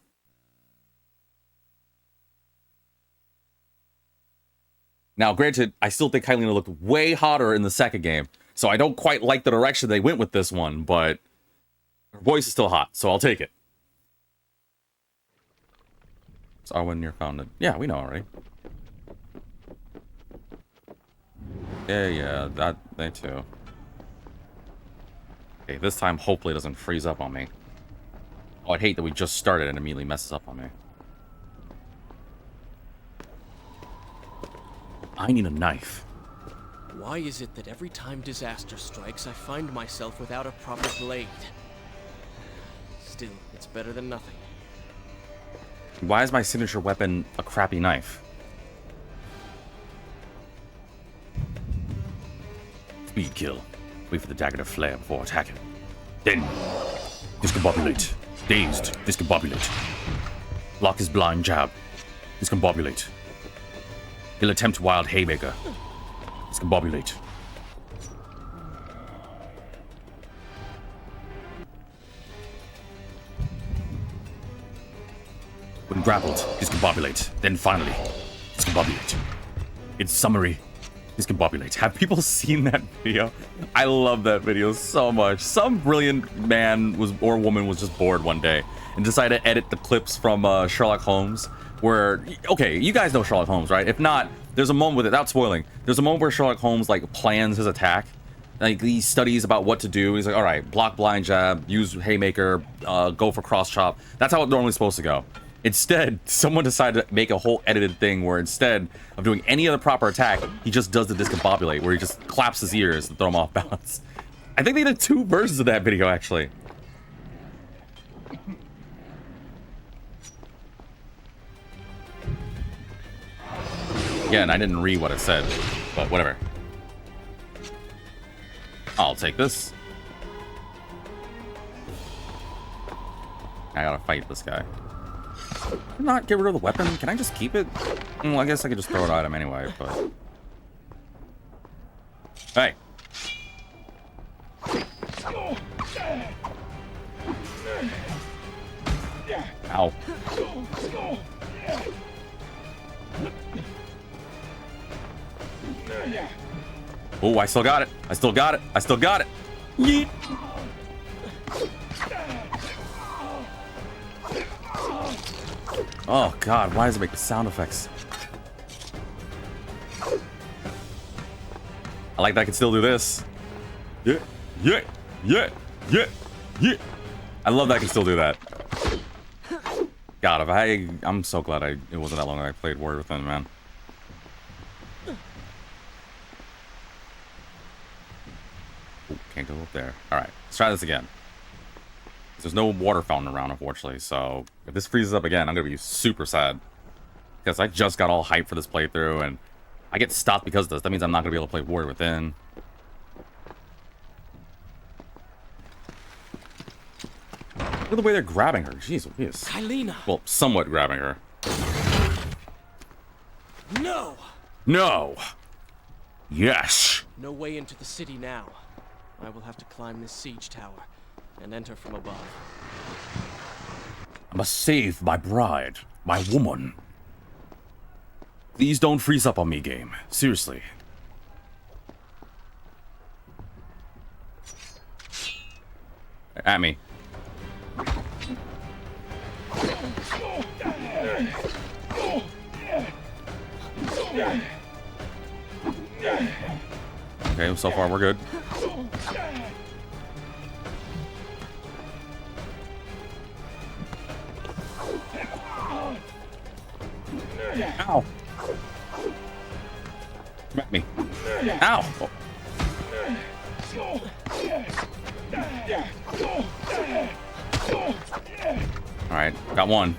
Now, granted, I still think Kaileena looked way hotter in the second game, so I don't quite like the direction they went with this one, but her voice is still hot, so I'll take it. It's Arwen near Fountain. Yeah, we know already. Yeah, that they too. Okay, this time hopefully it doesn't freeze up on me. Oh, I'd hate that we just started and immediately messes up on me. I need a knife. Why is it that every time disaster strikes, I find myself without a proper blade? Still, it's better than nothing. Why is my signature weapon a crappy knife? Speed kill. Wait for the dagger to flare before attacking. Then, discombobulate. Dazed, discombobulate. Block his blind jab. Discombobulate. He'll attempt wild haymaker. Discombobulate. When grappled, discombobulate. Then finally, discombobulate. In summary, discombobulate. Have people seen that video? I love that video so much. Some brilliant man or woman was just bored one day and decided to edit the clips from Sherlock Holmes, where, okay, you guys know Sherlock Holmes, right? If not, there's a moment, without spoiling, there's a moment where Sherlock Holmes, like, plans his attack. Like, he studies about what to do. He's like, all right, block blind jab, use haymaker, go for cross chop. That's how it's normally supposed to go. Instead, someone decided to make a whole edited thing where instead of doing any other proper attack, he just does the discombobulate, where he just claps his ears and throw him off balance. I think they did 2 versions of that video, actually. Again, I didn't read what it said, but whatever. I'll take this. I gotta fight this guy. Can I not get rid of the weapon? Can I just keep it? Well, I guess I could just throw it at him anyway, but... Hey! Ow. Oh, I still got it. I still got it. I still got it. Yeet. Oh, God. Why does it make the sound effects? I like that I can still do this. Yeah. Yeah. Yeah. Yeah. Yeah. I love that I can still do that. God, I'm so glad it wasn't that long that I played Warrior Within, man. Ooh, can't go up there. Alright, let's try this again. There's no water fountain around, unfortunately, so if this freezes up again, I'm gonna be super sad. Because I just got all hyped for this playthrough, and I get stopped because of this. That means I'm not gonna be able to play Warrior Within. Look at the way they're grabbing her. Jeez, Louise. Kaileena. Well, somewhat grabbing her. No! No! Yes! No way into the city now. I will have to climb this siege tower and enter from above. I must save my bride, my woman. Please don't freeze up on me, game. Seriously. At me. Okay, so far we're good. Ow! Come at me. Ow! Oh. Alright, got one.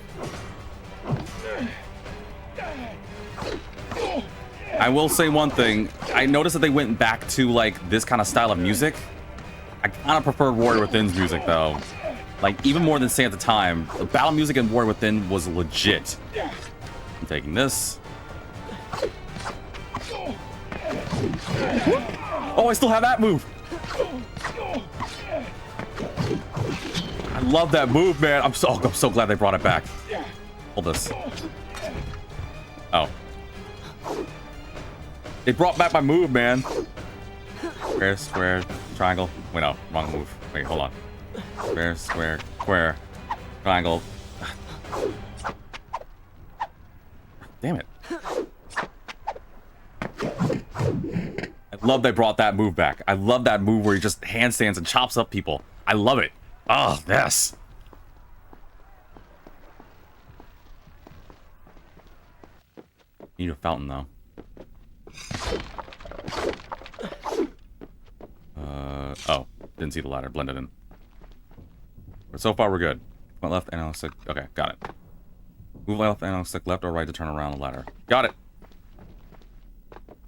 I will say one thing. I noticed that they went back to, like, this kind of style of music. I kind of prefer Warrior Within's music, though. Like, even more than Sands of Time. The battle music in Warrior Within was legit. I'm taking this. Oh, I still have that move. I love that move, man. I'm so glad they brought it back. Hold this. Oh. They brought back my move, man. Square, square, triangle. Wait, no, wrong move. Wait, hold on. Square, square, square, triangle. Damn it. I love they brought that move back. I love that move where he just handstands and chops up people. I love it. Oh, yes. Need a fountain, though. Oh. Didn't see the ladder. Blended in. But so far, we're good. Went left, analog stick. Okay, got it. Move left, analog stick left or right to turn around the ladder. Got it.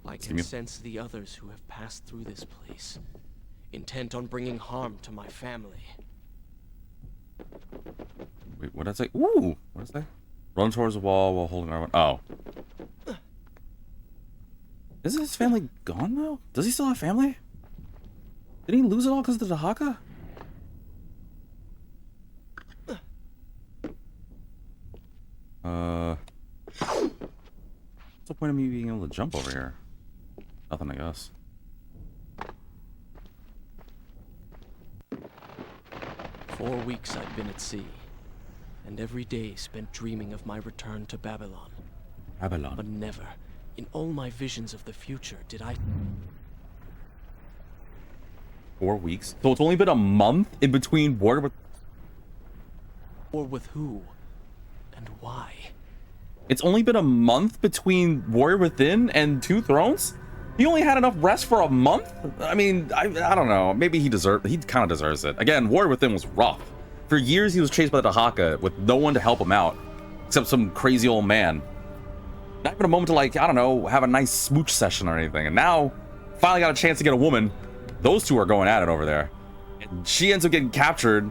I can sense the others who have passed through this place, intent on bringing harm to my family. Wait, what did I say? Ooh! What did I say? Run towards the wall while holding our... Oh. Isn't his family gone, though? Does he still have family? Did he lose it all because of the Dahaka? What's the point of me being able to jump over here? Nothing, I guess. For 4 weeks I'd been at sea. and every day spent dreaming of my return to Babylon. But Babylon. never, in all my visions of the future, did I... 4 weeks. So it's only been a month in between War with... Or with who? And why? It's only been a month between Warrior Within and Two Thrones? He only had enough rest for a month? I mean, I don't know. Maybe he kind of deserves it. Again, Warrior Within was rough. For years, he was chased by the Dahaka with no one to help him out. Except some crazy old man. Not even a moment to, like, I don't know, have a nice smooch session or anything. And now, finally got a chance to get a woman. Those two are going at it over there. And she ends up getting captured.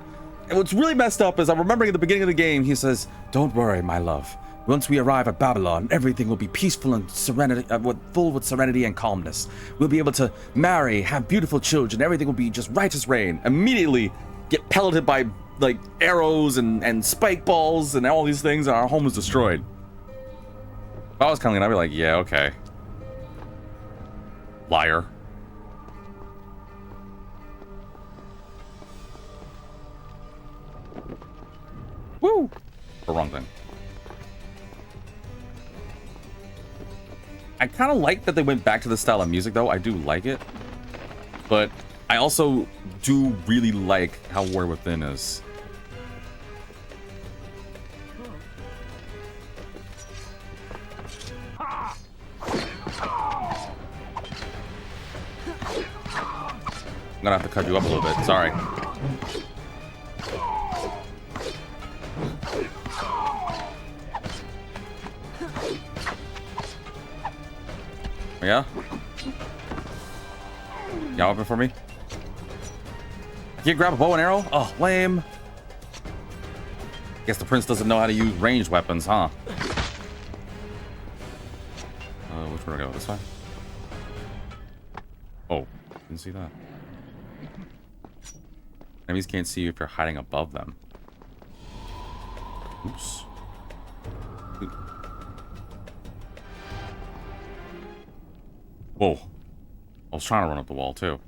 And what's really messed up is I'm remembering at the beginning of the game, he says, "Don't worry, my love. Once we arrive at Babylon, everything will be peaceful and serenity, full with serenity and calmness. We'll be able to marry, have beautiful children. Everything will be just right as rain." Immediately get pelleted by like arrows and spike balls and all these things, and our home is destroyed. If I was Kaileena, I'd be like, yeah, okay. Liar. Woo! The wrong thing. I kind of like that they went back to the style of music, though. I do like it. But I also do really like how War Within is. I'm gonna have to cut you up a little bit. Sorry. Yeah? Y'all open for me? I can't grab a bow and arrow? Oh, lame. Guess the prince doesn't know how to use ranged weapons, huh? Which way do I go? This way? Oh, didn't see that. Enemies can't see you if you're hiding above them. Oops. Whoa. I was trying to run up the wall, too.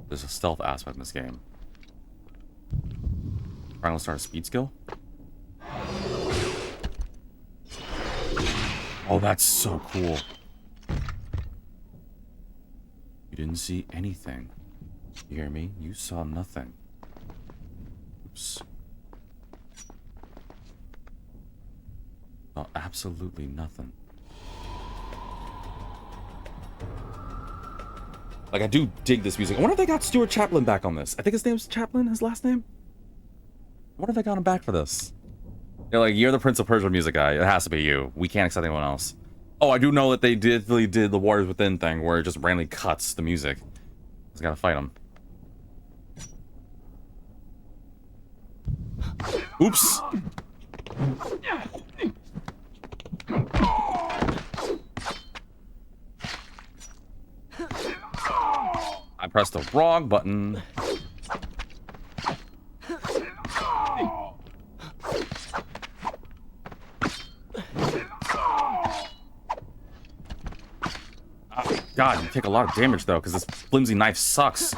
There's a stealth aspect in this game. Trying to start a speed skill? Oh, that's so cool. You didn't see anything. You hear me? You saw nothing. Oops. Oh, absolutely nothing. Like, I do dig this music. I wonder if they got Stuart Chaplin back on this. I think his name's Chaplin, his last name? I wonder if they got him back for this. They're like, you're the Prince of Persia music guy. It has to be you. We can't accept anyone else. Oh, I do know that they really did the Warriors Within thing where it just randomly cuts the music. Just gotta fight him. Oops! I pressed the wrong button. God, you take a lot of damage though, because this flimsy knife sucks.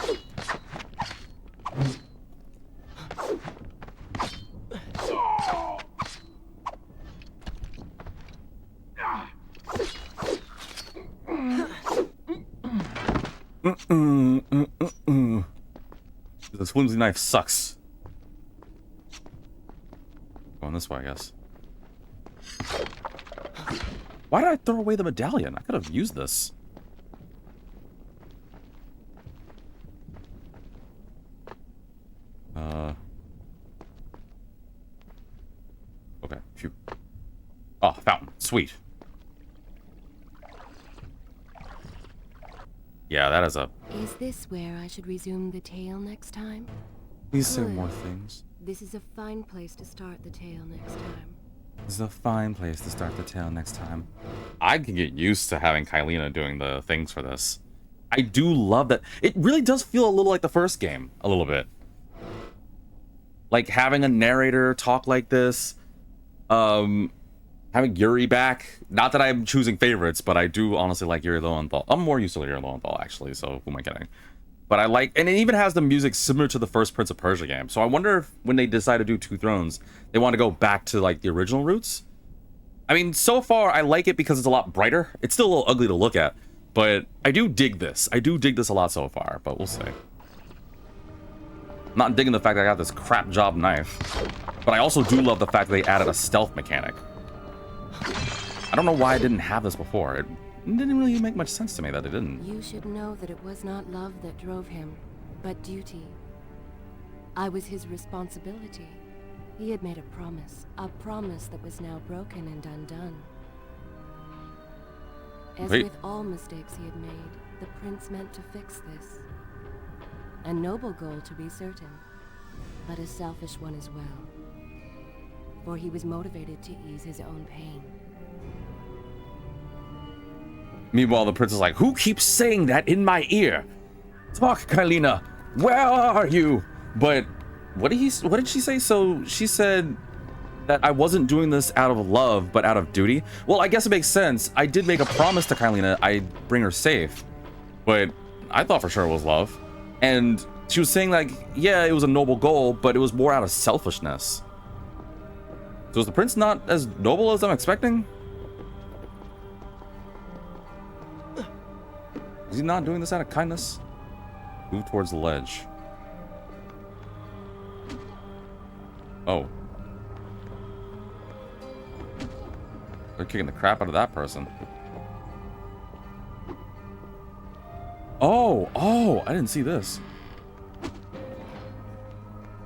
This flimsy knife sucks. Going this way, I guess. Why did I throw away the medallion? I could have used this. Okay, phew. Oh, fountain. Sweet. Yeah, that is a... Is this where I should resume the tale next time? Please say Good. more things. This is a fine place to start the tale next time. This is a fine place to start the tale next time. I can get used to having Kaileena doing the things for this. I do love that. It really does feel a little like the first game. A little bit. Like having a narrator talk like this. Having Yuri back. Not that I'm choosing favorites, but I do honestly like Yuri Lowenthal. I'm more used to Yuri Lowenthal, actually, so who am I kidding? But I like, and it even has the music similar to the first Prince of Persia game. So I wonder if when they decide to do Two Thrones, they want to go back to like the original roots. I mean, so far I like it because it's a lot brighter. It's still a little ugly to look at, but I do dig this. I do dig this a lot so far, but we'll see. Not digging the fact that I got this crap job knife, but I also do love the fact that they added a stealth mechanic. I don't know why I didn't have this before. It didn't really make much sense to me that it didn't. You should know that it was not love that drove him, but duty. I was his responsibility. He had made a promise that was now broken and undone. As Wait. with all mistakes he had made, the prince meant to fix this. A noble goal, to be certain, but a selfish one as well. For he was motivated to ease his own pain. Meanwhile, the prince is like, who keeps saying that in my ear? Talk, Kaileena. Where are you? But what did she say? So she said that I wasn't doing this out of love, but out of duty. Well, I guess it makes sense. I did make a promise to Kaileena I'd bring her safe, but I thought for sure it was love. And she was saying like, yeah, it was a noble goal, but it was more out of selfishness. So is the prince not as noble as I'm expecting? Is he not doing this out of kindness? Move towards the ledge. Oh. They're kicking the crap out of that person. Oh, I didn't see this.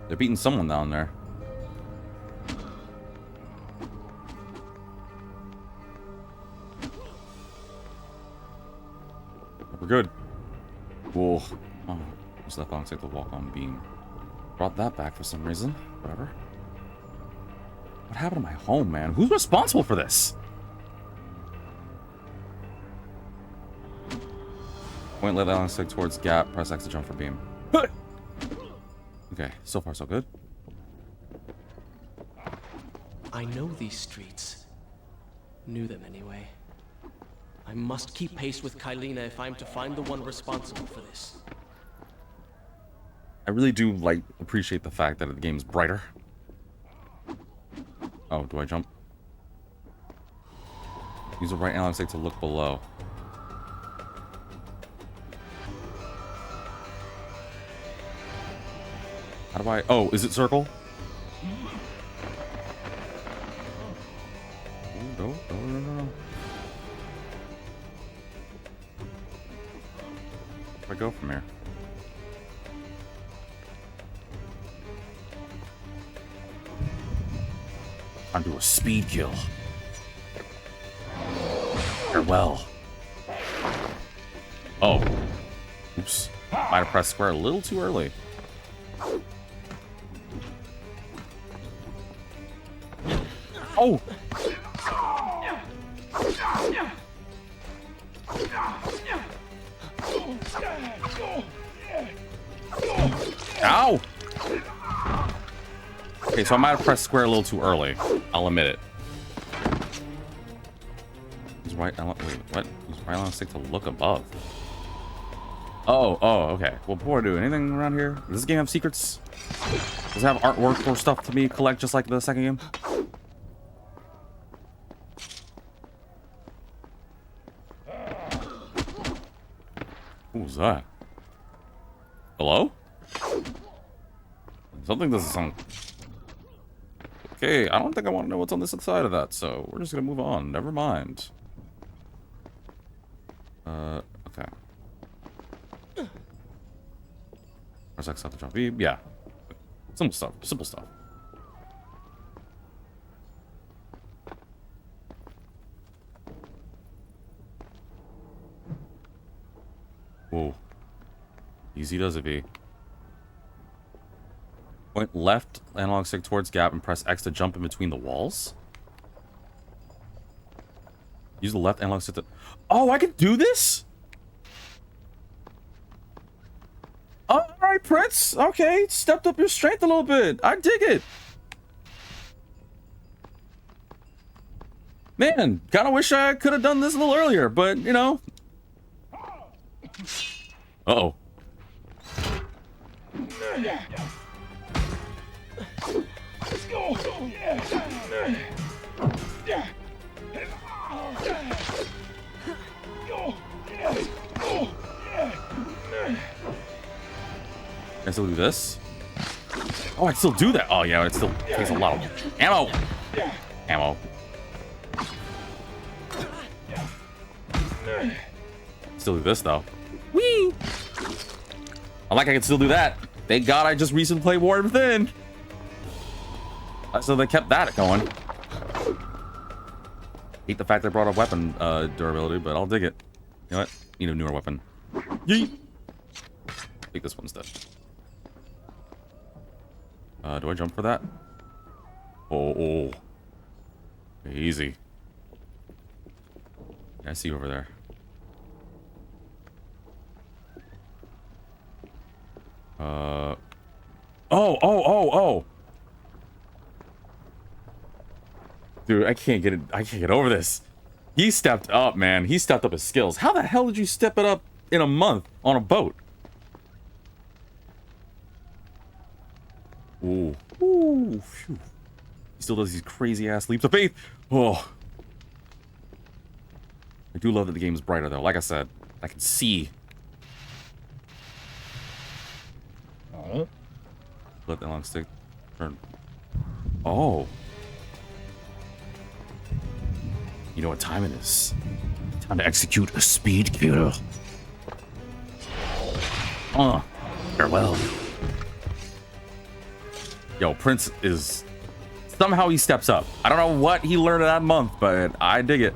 They're beating someone down there. We're good. Whoa. Oh, just left on take the walk on beam. Brought that back for some reason. Whatever. What happened to my home, man? Who's responsible for this? Point left analog stick towards gap. Press X to jump for beam. Okay, so far so good. I know these streets. Knew them anyway. I must keep pace with Kaileena if I'm to find the one responsible for this. I really do like appreciate the fact that the game's brighter. Oh, do I jump? Use the right analog stick to look below. How do I... Oh, is it circle? No. Where do I go from here? Time to do a speed kill. Farewell. Oh. Oops. Might have pressed square a little too early. Oh! Ow! Okay, so I might have pressed square a little too early. I'll admit it. Use right analog... Wait, what? Use right analog stick to look above. Oh, okay. Well, before I do anything around here, does this game have secrets? Does it have artwork or stuff to me collect just like the second game? What was that? Hello? Something doesn't sound... Okay, I don't think I want to know what's on this side of that, so we're just gonna move on. Never mind. Okay. Press X to jump B. Yeah. Simple stuff. Simple stuff. Whoa. Easy does it be. Point left analog stick towards gap and press X to jump in between the walls. Use the left analog stick to... Oh, I can do this? Alright, Prince. Okay, stepped up your strength a little bit. I dig it. Man, kind of wish I could have done this a little earlier, but, you know. Uh-oh. I still do this? Oh, I still do that. Oh, yeah, it still takes a lot of ammo. Ammo. Still do this, though. Whee! I like I can still do that. Thank God I just recently played War Within. So they kept that going. Hate the fact they brought up weapon durability, but I'll dig it. You know what? Need a newer weapon. Yeet! Take this one instead. Do I jump for that? Oh. Easy. Yeah, I see you over there. Oh. Dude, I can't get it. I can't get over this. He stepped up, man. He stepped up his skills. How the hell did you step it up in a month on a boat? Ooh. Ooh. Phew. He still does these crazy ass leaps of faith. Oh. I do love that the game is brighter though. Like I said, I can see. Let that long stick turn. Oh. You know what time it is? Time to execute a speed kill. Farewell. Yo, Prince is... Somehow he steps up. I don't know what he learned in that month, but I dig it.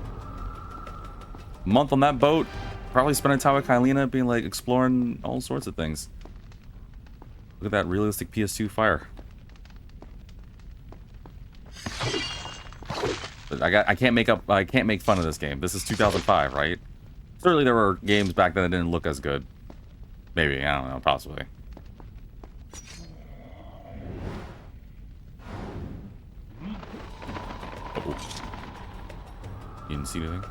Month on that boat. Probably spending time with Kaileena, being like, exploring all sorts of things. Look at that realistic PS2 fire. I can't make fun of this game. This is 2005, right? Certainly there were games back then that didn't look as good. Maybe, I don't know, possibly. Oh. You didn't see anything?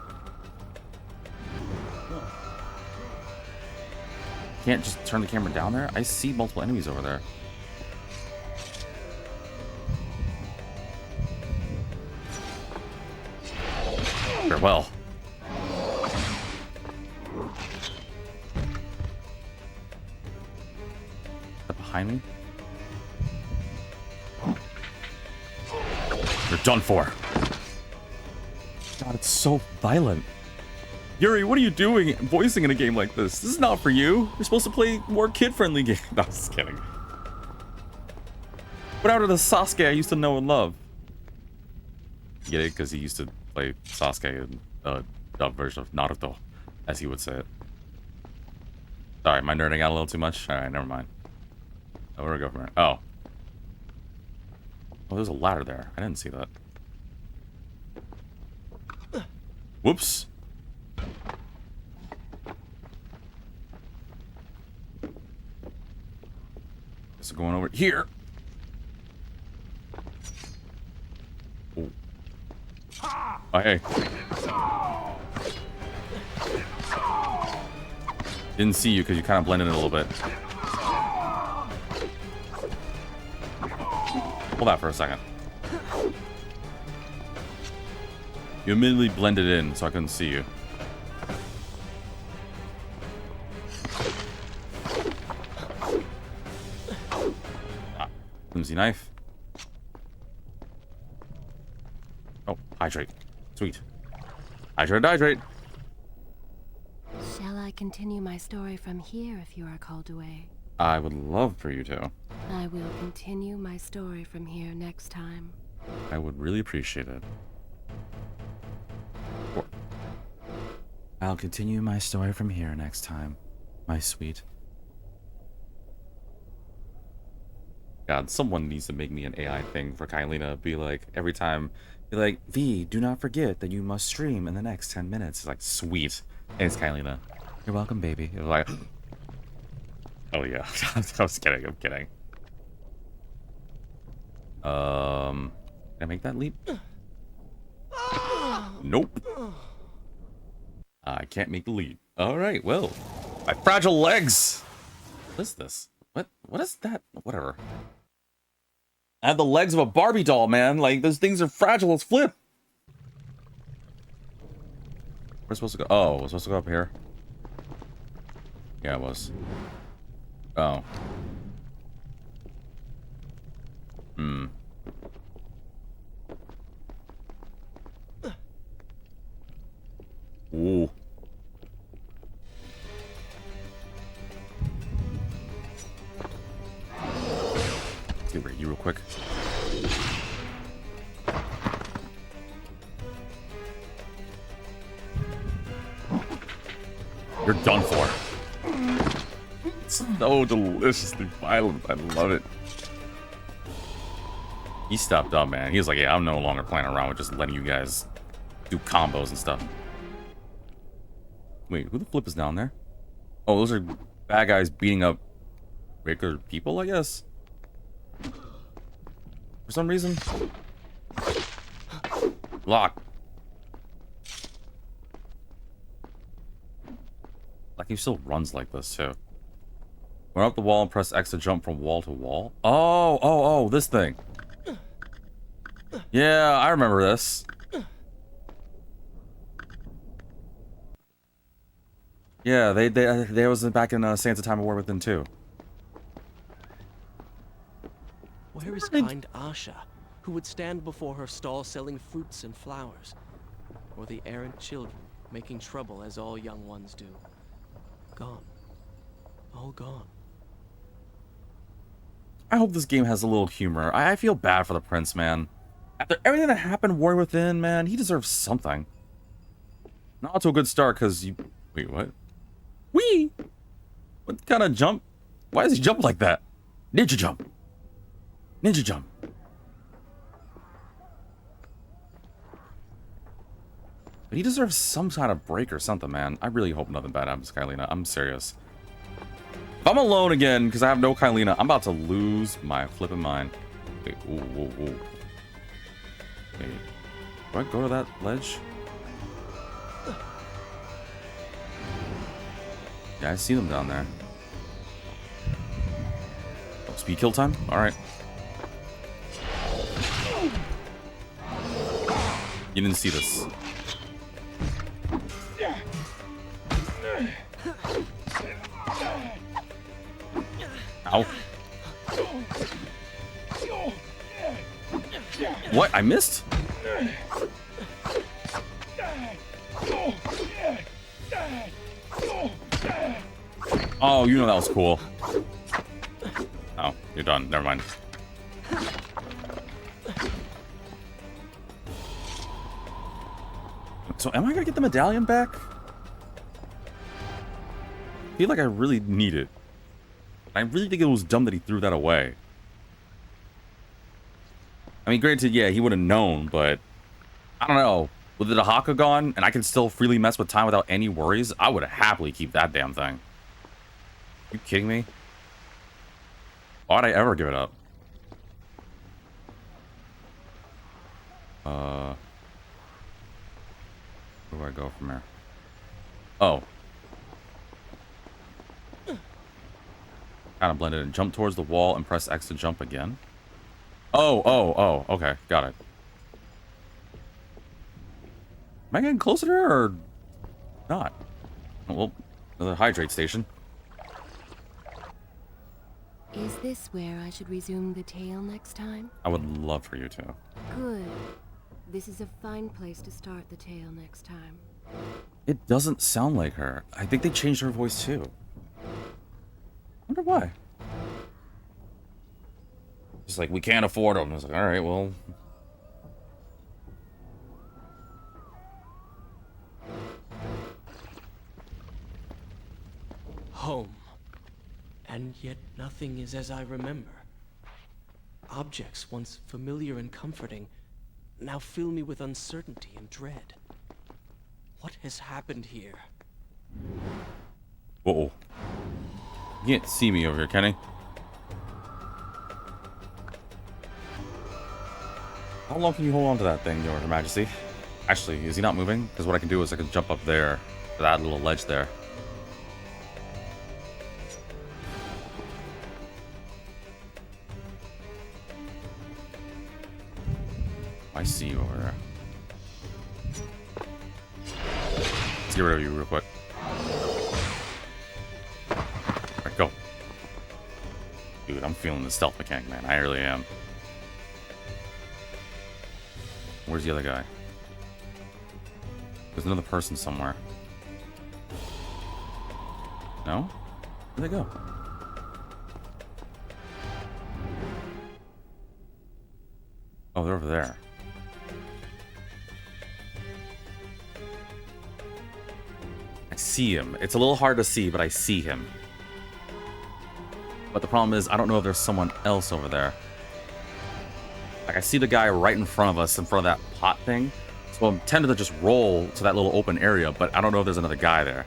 Can't just turn the camera down there? I see multiple enemies over there. Farewell. Is that behind me? You're done for. God, it's so violent. Yuri, what are you doing voicing in a game like this? This is not for you. You're supposed to play more kid-friendly games. No, I'm just kidding. What out of the Sasuke I used to know and love? Get it? Because he used to play Sasuke in a dub version of Naruto, as he would say it. Sorry, am I nerding out a little too much? Alright, never mind. Oh, where do we go from here? Oh. Oh, there's a ladder there. I didn't see that. Whoops. So going over here. Oh. Oh, hey. Didn't see you because you kind of blended in a little bit. Hold that for a second. You immediately blended in, so I couldn't see you. Flimsy knife. Oh, hydrate. Sweet. Hydrate. Shall I continue my story from here if you are called away? I would love for you to. I will continue my story from here next time. I would really appreciate it. Or I'll continue my story from here next time, my sweet. God, someone needs to make me an AI thing for Kaileena. Be like, every time, be like, V, do not forget that you must stream in the next 10 minutes. It's like, sweet. And it's Kaileena. You're welcome, baby. It was like, oh yeah. I was kidding, I'm kidding. Can I make that leap? Nope. I can't make the leap. Alright, well. My fragile legs! What is this? What? What is that? Whatever. I have the legs of a Barbie doll, man. Like, those things are fragile as flip. We're supposed to go. Oh, we're supposed to go up here. Yeah, it was. Oh. Hmm. Ooh. Let's get rid of you real quick. You're done for. It's so deliciously violent. I love it. He stepped up, man. He was like, yeah, I'm no longer playing around with just letting you guys do combos and stuff. Wait, who the flip is down there? Oh, those are bad guys beating up regular people, I guess. For some reason. Lock. Like, he still runs like this, too. Run up the wall and press X to jump from wall to wall. Oh, this thing. Yeah, I remember this. Yeah, they was back in Sands of Time of War Within too. Where is kind Asha, who would stand before her stall selling fruits and flowers? Or the errant children, making trouble as all young ones do? Gone. All gone. I hope this game has a little humor. I feel bad for the prince, man. After everything that happened War Within, man, he deserves something. Not to a good start, because you... Wait, what? Whee! What kind of jump? Why does he jump like that? Ninja jump. Ninja jump. But he deserves some kind of break or something, man. I really hope nothing bad happens to Kaileena. I'm serious. If I'm alone again, because I have no Kaileena, I'm about to lose my flipping mind. Wait, ooh. Okay. Do I go to that ledge? Yeah, I see them down there. Oh, speed kill time? Alright. You didn't see this. Ow. What? I missed? Oh, you know that was cool. Oh, you're done. Never mind. So am I gonna get the medallion back? I feel like I really need it. I really think it was dumb that he threw that away. I mean, granted, yeah, he would have known, but I don't know. With the Dahaka gone, and I can still freely mess with time without any worries, I would happily keep that damn thing. You kidding me? Why'd I ever give it up? Where do I go from here? Oh. Kind of blended in. Jump towards the wall and press X to jump again. Oh, okay. Got it. Am I getting closer to her or not? Well, another hydrate station. Is this where I should resume the tale next time? I would love for you to. Good. This is a fine place to start the tale next time. It doesn't sound like her. I think they changed her voice too. Wonder why. It's like, we can't afford them. I was like, alright, well. Home. And yet nothing is as I remember. Objects once familiar and comforting now fill me with uncertainty and dread. What has happened here? Uh-oh. You can't see me over here, can he? How long can you hold on to that thing, Your Majesty? Actually, is he not moving? Because what I can do is I can jump up there, to that little ledge there. I see you over there. Let's get rid of you real quick. Alright, go. Dude, I'm feeling the stealth mechanic, man. I really am. Where's the other guy? There's another person somewhere. No? Where'd they go? Oh, they're over there. I see him. It's a little hard to see, but I see him. But the problem is, I don't know if there's someone else over there. Like, I see the guy right in front of us, in front of that pot thing. So I'm tempted to just roll to that little open area, but I don't know if there's another guy there.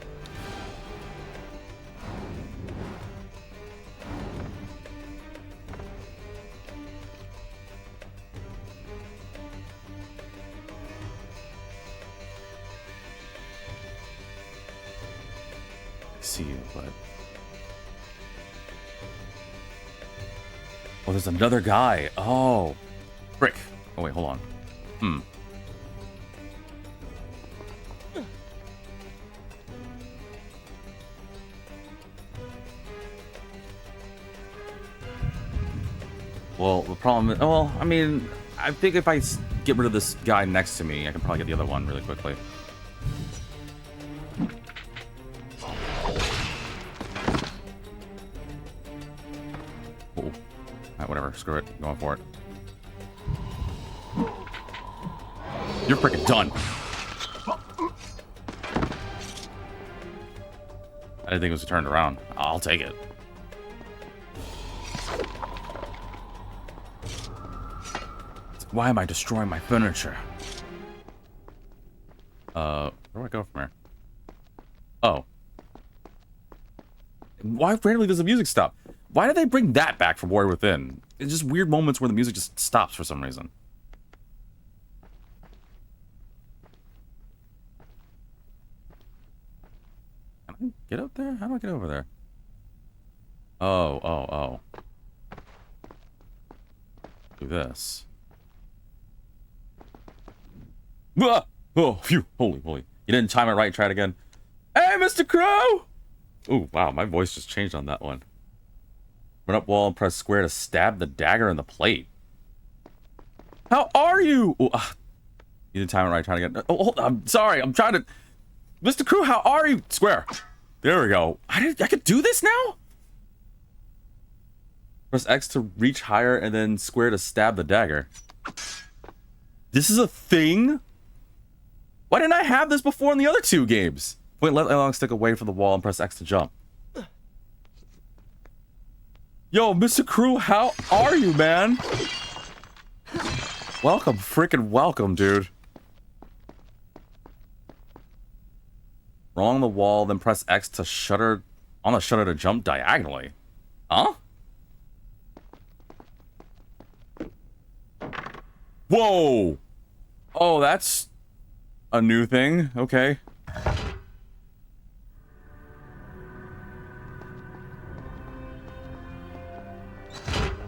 I see you, but... Oh, there's another guy. Oh. Frick. Oh, wait, hold on. Well, the problem is... Well, I mean, I think if I get rid of this guy next to me, I can probably get the other one really quickly. Oh. Alright, whatever. Screw it. Going for it. You're freaking done. I didn't think it was turned around. I'll take it. Why am I destroying my furniture? Where do I go from here? Oh. Why randomly does the music stop? Why did they bring that back from Warrior Within? It's just weird moments where the music just stops for some reason. Can I get up there? How do I get over there? Oh. Do this. Ah! Oh, phew. Holy. You didn't time it right. Try it again. Hey, Mr. Crow! Oh, wow. My voice just changed on that one. Run up wall and press square to stab the dagger in the plate. How are you? Oh, you didn't time it right. Try it again. Oh, hold on. I'm sorry. I'm trying to... Mr. Crow, how are you? Square. There we go. I could do this now? Press X to reach higher and then square to stab the dagger. This is a thing? Why didn't I have this before in the other two games? Point left analog stick away from the wall and press X to jump. Yo, Mr. Crew, how are you, man? Welcome, freaking welcome, dude. Wrong the wall, then press X to shutter on the shutter to jump diagonally. Huh? Whoa! Oh, that's a new thing. Okay.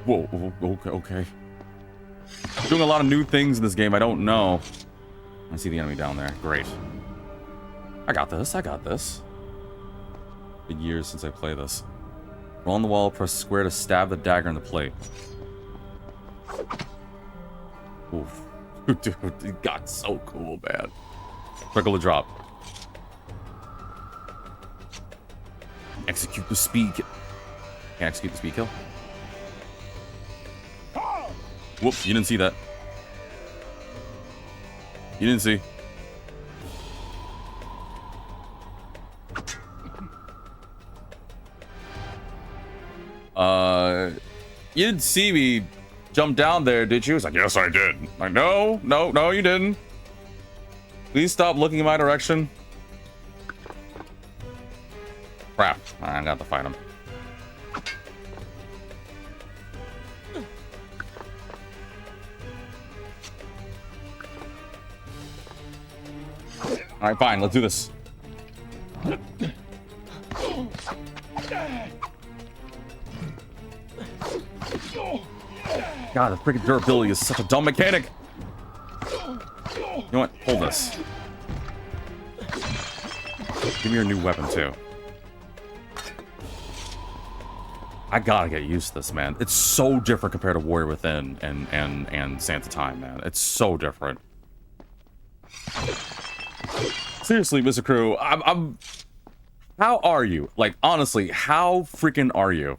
Whoa, okay. Doing a lot of new things in this game, I don't know. I see the enemy down there. Great. I got this. Been years since I played this. Roll on the wall, press square to stab the dagger in the plate. Oof. Dude, it got so cool, man. Trickle to drop. Execute the speed kill. Can't execute the speed kill? Whoops, you didn't see that. You didn't see. You didn't see me jump down there, did you? It's like, yes, I did. Like, no, you didn't. Please stop looking in my direction. Crap. I got to fight him. Alright, fine. Let's do this. God, the freaking durability is such a dumb mechanic. You know what? Hold this. Give me your new weapon, too. I gotta get used to this, man. It's so different compared to Warrior Within and Santa Time, man. It's so different. Seriously, Mr. Crew, I'm... How are you? Like, honestly, how freaking are you?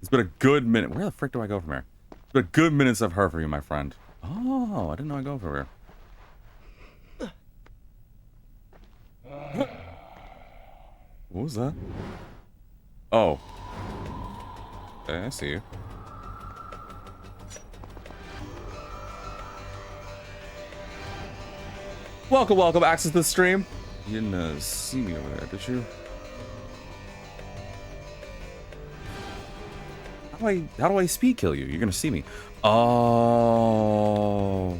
It's been a good minute. Where the frick do I go from here? It's been a good minute I've heard from you, my friend. Oh, I didn't know I go from here. What was that? Oh. Okay, I see you. Welcome, welcome, access to the stream. You didn't see me over there, did you? How do I speed kill you? You're gonna see me. Oh.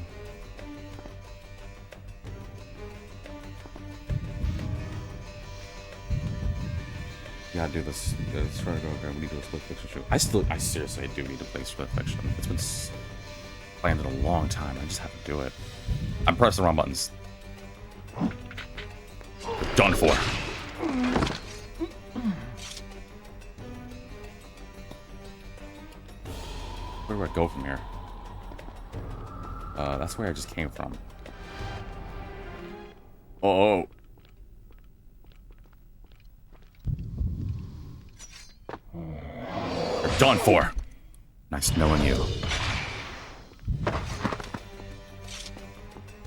Yeah, I do this. Let's try to go. Okay, we need to do a split fiction shoot. I seriously do need to play split fiction. It's been planned in a long time. I just have to do it. I'm pressing the wrong buttons. Done for. Where do I go from here? That's where I just came from. Oh. You're done for. Nice knowing you.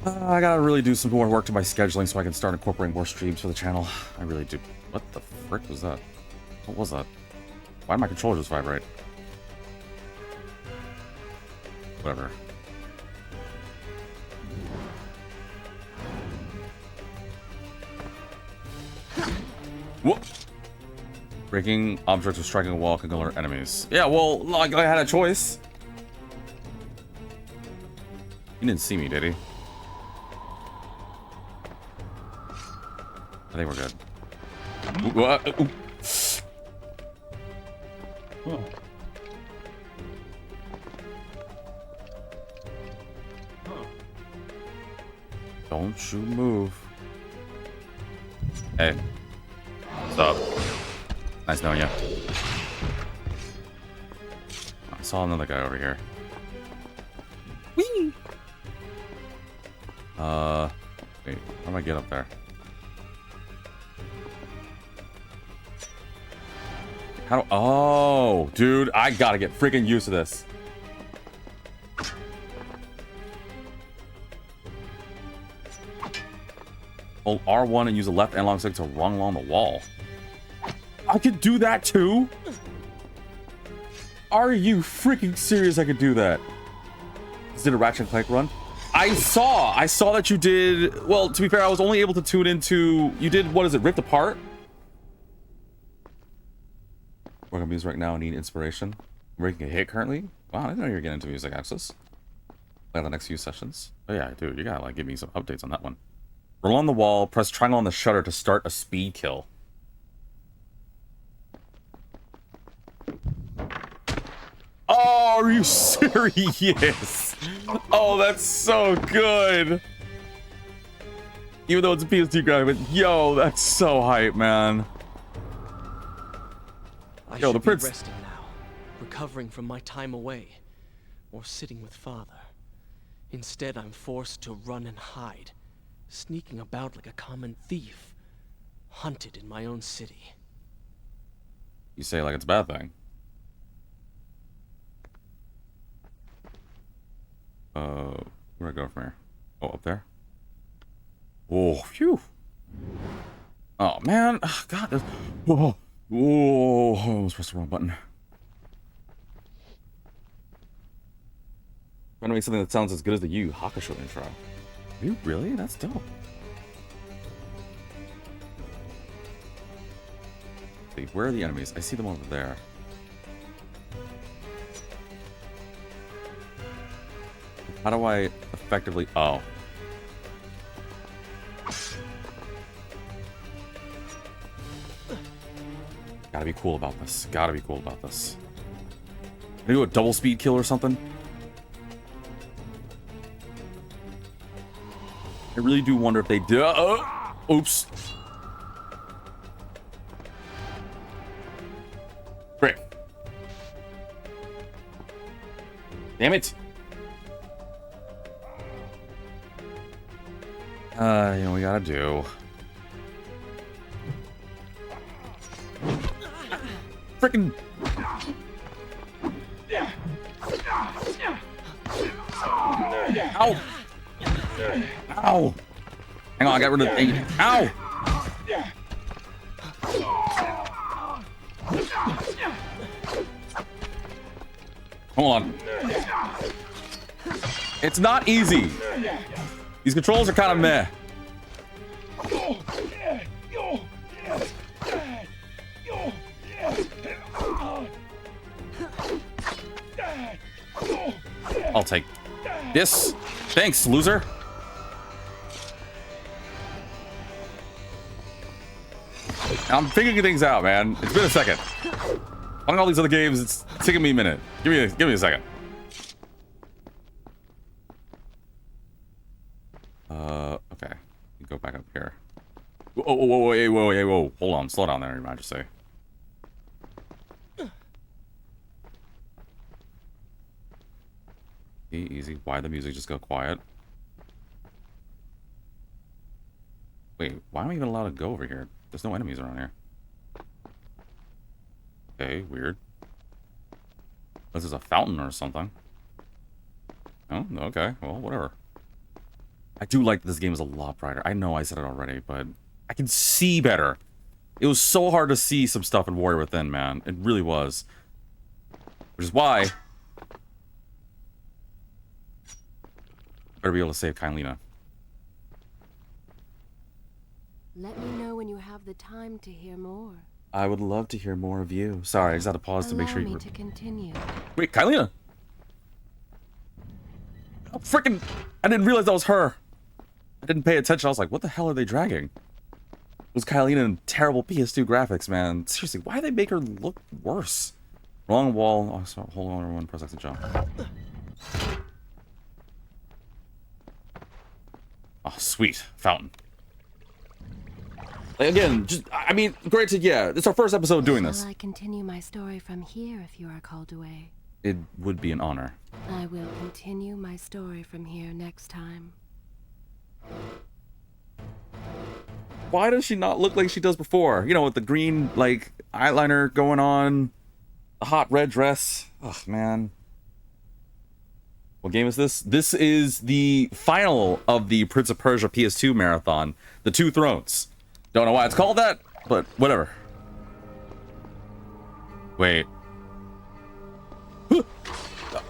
I gotta really do some more work to my scheduling so I can start incorporating more streams for the channel. I really do. What the frick was that? What was that? Why did my controller just vibrate? Whatever. Whoop! Breaking objects or striking a wall can alert enemies. Yeah, well, like I had a choice. He didn't see me, did he? I think we're good. Ooh. Oh. Don't you move. Hey. What's up? Nice knowing you. I saw another guy over here. Whee! Wait, how do I get up there? How do... Oh, dude, I gotta get freaking used to this. Hold R1 and use the left analog stick to run along the wall. I could do that too? Are you freaking serious I could do that? Is it a Ratchet and Clank run? I saw that you did... Well, to be fair, I was only able to tune into... You did, what is it, Ripped Apart? Working on music right now, I need inspiration. Making a hit currently? Wow, I didn't know you were getting into music access. Play on the next few sessions. Oh yeah, dude, you gotta like give me some updates on that one. Roll on the wall, press triangle on the shutter to start a speed kill. Oh, are you serious? Oh, that's so good. Even though it's a PS2 graphic, but yo, that's so hype, man. Yo, the Prince. Resting now, recovering from my time away, or sitting with father. Instead, I'm forced to run and hide, sneaking about like a common thief, hunted in my own city. You say like it's a bad thing. Where'd I go from here? Oh, up there? Oh, phew. Oh, man. Oh, God. There's... Whoa. Whoa. I almost pressed the wrong button. Trying to make something that sounds as good as the Yu Hakusho intro. Are you really? That's dope. See, where are the enemies? I see them over there. How do I effectively... Oh. Gotta be cool about this. Gotta be cool about this. Can I do a double speed kill or something? I really do wonder if they do. Oops. Frick. Damn it. You know, we gotta do. Frickin'. Ow! Ow! Hang on, I got rid of the. Ow! Hold on. It's not easy. These controls are kind of meh. I'll take this. Thanks, loser. I'm figuring things out, man. It's been a second. Playing all these other games, it's taking me a minute. Give me a second. Okay. Go back up here. Whoa. Hold on. Slow down there, Your Majesty. Easy. Why the music just go quiet? Wait, why am I even allowed to go over here? There's no enemies around here. Okay, weird. This is a fountain or something. Oh, okay. Well, whatever. I do like that this game is a lot brighter. I know I said it already, but I can see better. It was so hard to see some stuff in Warrior Within, man. It really was. Which is why better be able to save Kaileena. Let me know when you have the time to hear more. I would love to hear more of you. Sorry, I just had to pause to make sure you were... to continue. Wait, Kaileena! Oh, freaking! I didn't realize that was her. I didn't pay attention. I was like, what the hell are they dragging? It was Kaileena in terrible PS2 graphics, man. Seriously, why did they make her look worse? Wrong wall. Oh, sorry. Hold on, everyone. Press X to jump. Oh, sweet. Fountain. Like, again, just, I mean, granted, yeah, it's our first episode doing this. Shall I continue my story from here if you are called away? It would be an honor. I will continue my story from here next time. Why does she not look like she does before? You know, with the green, like, eyeliner going on, the hot red dress. Ugh, man. What game is this? This is the final of the Prince of Persia PS2 marathon, The Two Thrones. Don't know why it's called that, but whatever. Wait.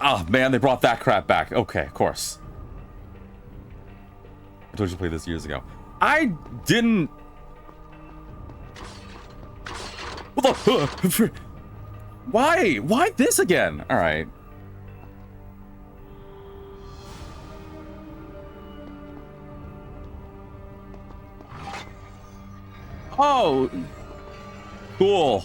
Oh, man, they brought that crap back. Okay, of course. I told you to play this years ago. I didn't... What the... Why? Why this again? All right. Oh, cool.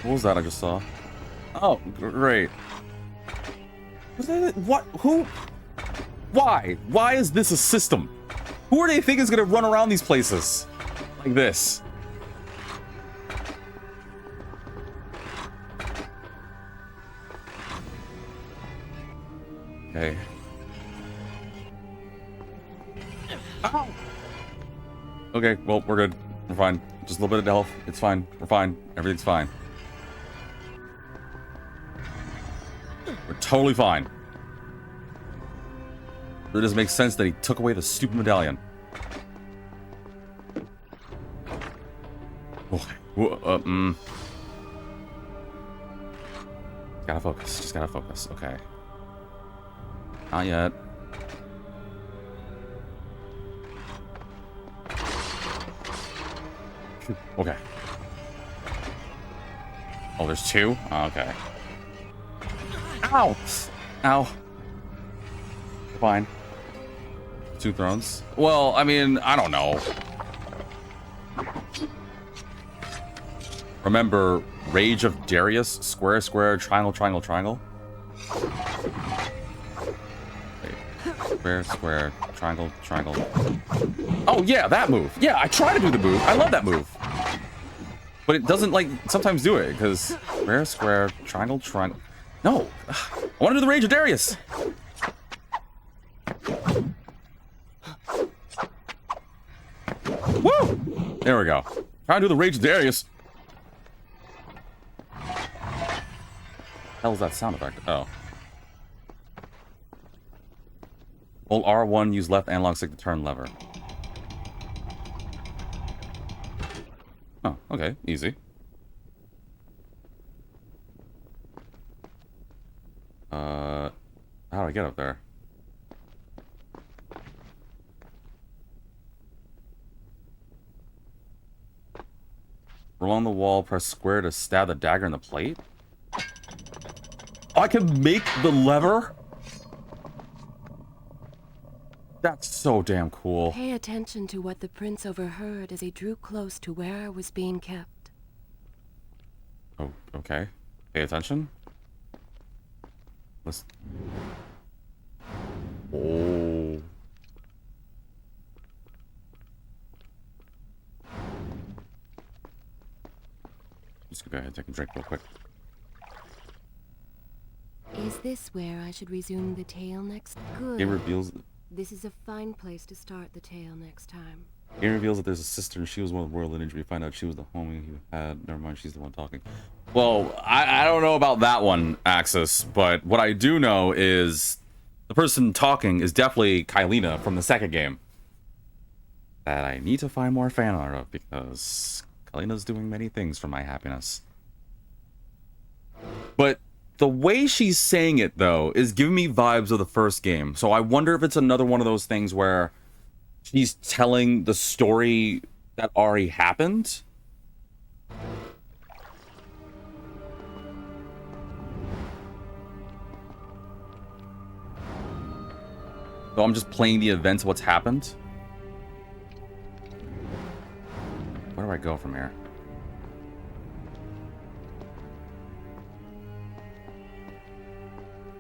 What was that I just saw? Oh, great. What? Who? Why? Why is this a system? Who are they think is gonna run around these places like this? Okay. Ow. Okay, well, we're good. We're fine. Just a little bit of health. It's fine. We're fine. Everything's fine. We're totally fine. It doesn't make sense that he took away the stupid medallion. Oh, Gotta focus. Just gotta focus. Okay. Not yet. Okay. Oh, there's two? Okay. Ow! Ow. Fine. Two thrones? Well, I mean, I don't know. Remember Rage of Darius? Square, square, triangle, triangle, triangle? Wait. Square, square, triangle, triangle. Oh, yeah, that move. Yeah, I try to do the move. I love that move. But it doesn't, like, sometimes do it, because square, square, triangle, triangle. No. I want to do the Rage of Darius. Woo! There we go. Trying to do the Rage of Darius. Hell's that sound effect? Oh. Hold R1, use left analog stick to turn lever. Oh, okay. Easy. How do I get up there? Roll on the wall, press square to stab the dagger in the plate? Oh, I can make the lever? That's so damn cool. Pay attention to what the prince overheard as he drew close to where I was being kept. Oh, okay. Pay attention. Let's... Oh. Just gonna go ahead and take a drink real quick. Is this where I should resume the tale next? Good. It reveals... This is a fine place to start the tale next time. It reveals that there's a sister and she was one of the royal lineage. We find out she was the homie who had... Never mind, she's the one talking. Well, I don't know about that one, Axis, but what I do know is the person talking is definitely Kaileena from the second game. That I need to find more fan art of because Kaileena's doing many things for my happiness. But the way she's saying it, though, is giving me vibes of the first game. So I wonder if it's another one of those things where she's telling the story that already happened. So I'm just playing the events of what's happened. Where do I go from here?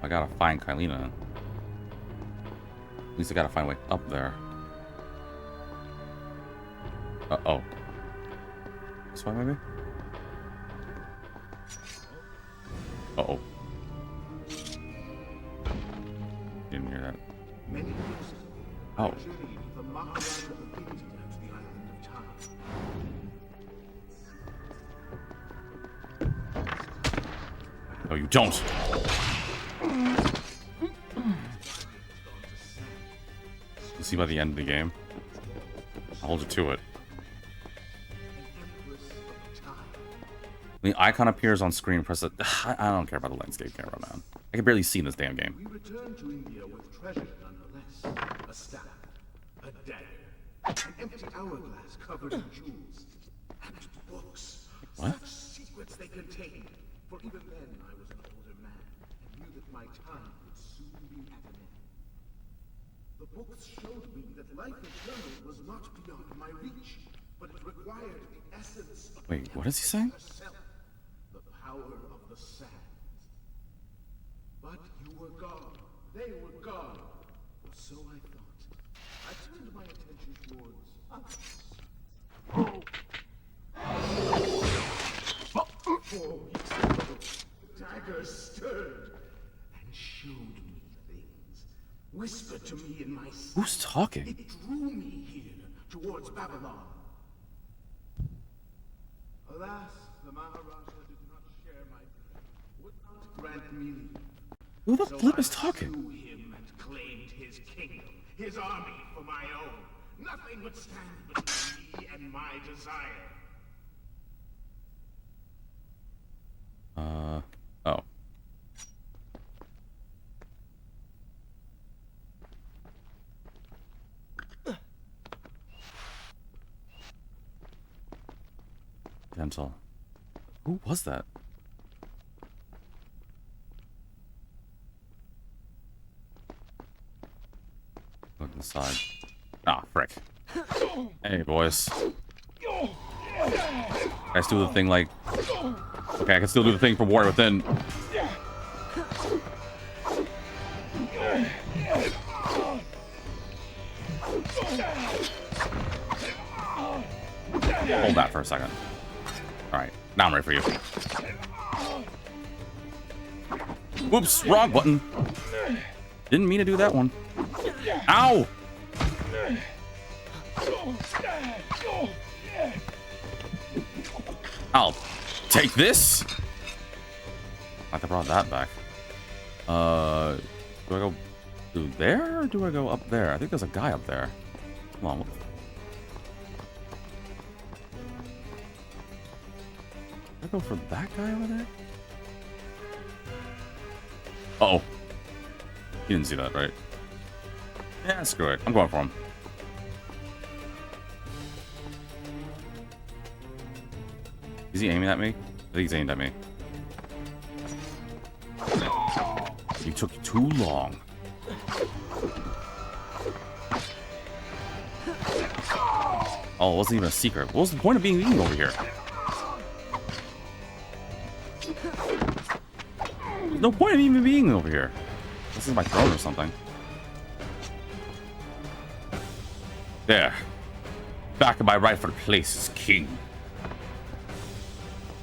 I gotta find Kaileena. At least I gotta find a way up there. Uh-oh. This way, maybe? Uh-oh. Didn't hear that. Oh. No, you don't. You'll see by the end of the game. I'll hold you to it. When the icon appears on screen, press it. I don't care about the landscape camera, man. I can barely see in this damn game. We return to India with treasure nonetheless. A staff, a dagger, an empty hourglass covered in jewels, and books. What? Such secrets they contained. For even then I was an older man and knew that my time would soon be at an end. The books showed me that life eternal was not beyond my reach, but it required the essence of Wait, what is he saying? herself, the power of the sands. But you were gone. They were gone. Or so I thought. I turned my attention towards others. 4 weeks ago, the dagger stirred and showed me things. Whispered to me in my sleep. Who's talking? It drew me here, towards Babylon. Alas, the Maharaja did not share my dream, would not grant me leave. Who the So flip I is talking? slew him and claimed his kingdom, his army for my own. Nothing would stand between me and my desire. Oh. Gentle. Who was that? Look inside. Ah, frick. Hey, boys. I still do the thing like... Okay, I can still do the thing from Warrior Within. Hold that for a second. Alright, now I'm ready for you. Whoops, wrong button. Didn't mean to do that one. Ow! I'll take this. I brought that back. Do I go through there or do I go up there? I think there's a guy up there. Hold on. I go for that guy over there? Uh-oh. You didn't see that, right? Yeah, screw it. I'm going for him. Is he aiming at me? I think he's aimed at me. You took too long. Oh, it wasn't even a secret. What was the point of being eaten over here? There's no point of even being over here. This is my throne or something. There. Back in my rightful place as king.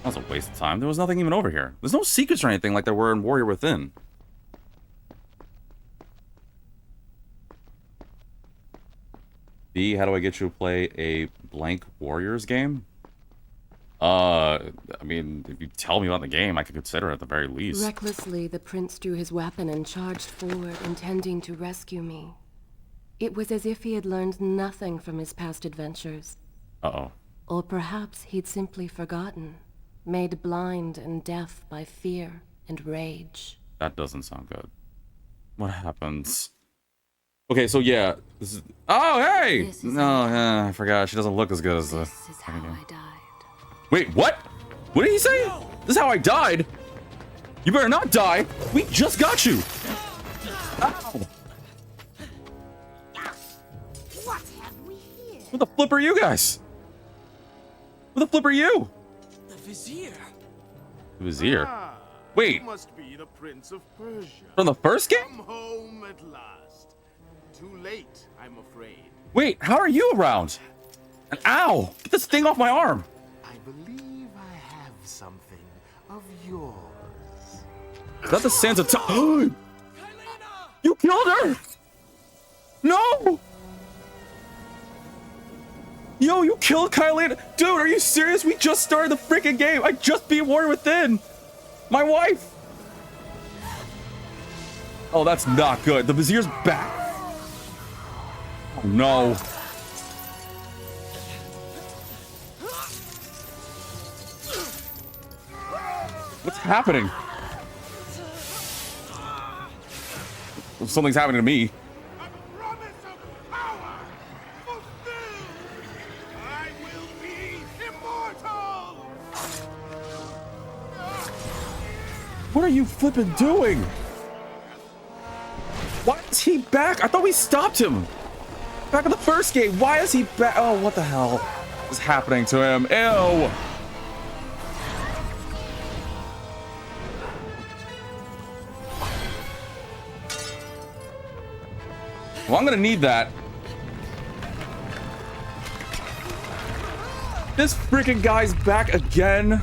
That was a waste of time. There was nothing even over here. There's no secrets or anything like there were in Warrior Within. B, how do I get you to play a blank Warriors game? I mean, if you tell me about the game, I could consider it at the very least. Recklessly, the prince drew his weapon and charged forward, intending to rescue me. It was as if he had learned nothing from his past adventures. Uh-oh. Or perhaps he'd simply forgotten, made blind and deaf by fear and rage. That doesn't sound good. What happens? Okay, so yeah, this is... Oh, hey! No, yeah, I forgot. She doesn't look as good as the... This is how I died. Wait, what? What did he say? This is how I died? You better not die. We just got you. Ow. What have we here? What the flip are you guys? What the flip are you? The vizier. The vizier? Ah, Wait, you must be the Prince of Persia. from the first game? Come home at last. Too late, I'm afraid. Wait, how are you around? And ow! Get this thing off my arm. I believe I have something of yours. Is that the Sansa You killed her! No! Yo, you killed Kaileena! Dude, are you serious? We just started the freaking game! I just beat Warrior Within! My wife! Oh, that's not good. The Vizier's back! Oh, no. What's happening? Something's happening to me. A promise of power fulfilled. I will be immortal. What are you flipping doing? Why is he back? I thought we stopped him. Back in the first game. Why is he back? Oh, what the hell is happening to him? Ew. Well, I'm gonna need that. This freaking guy's back again.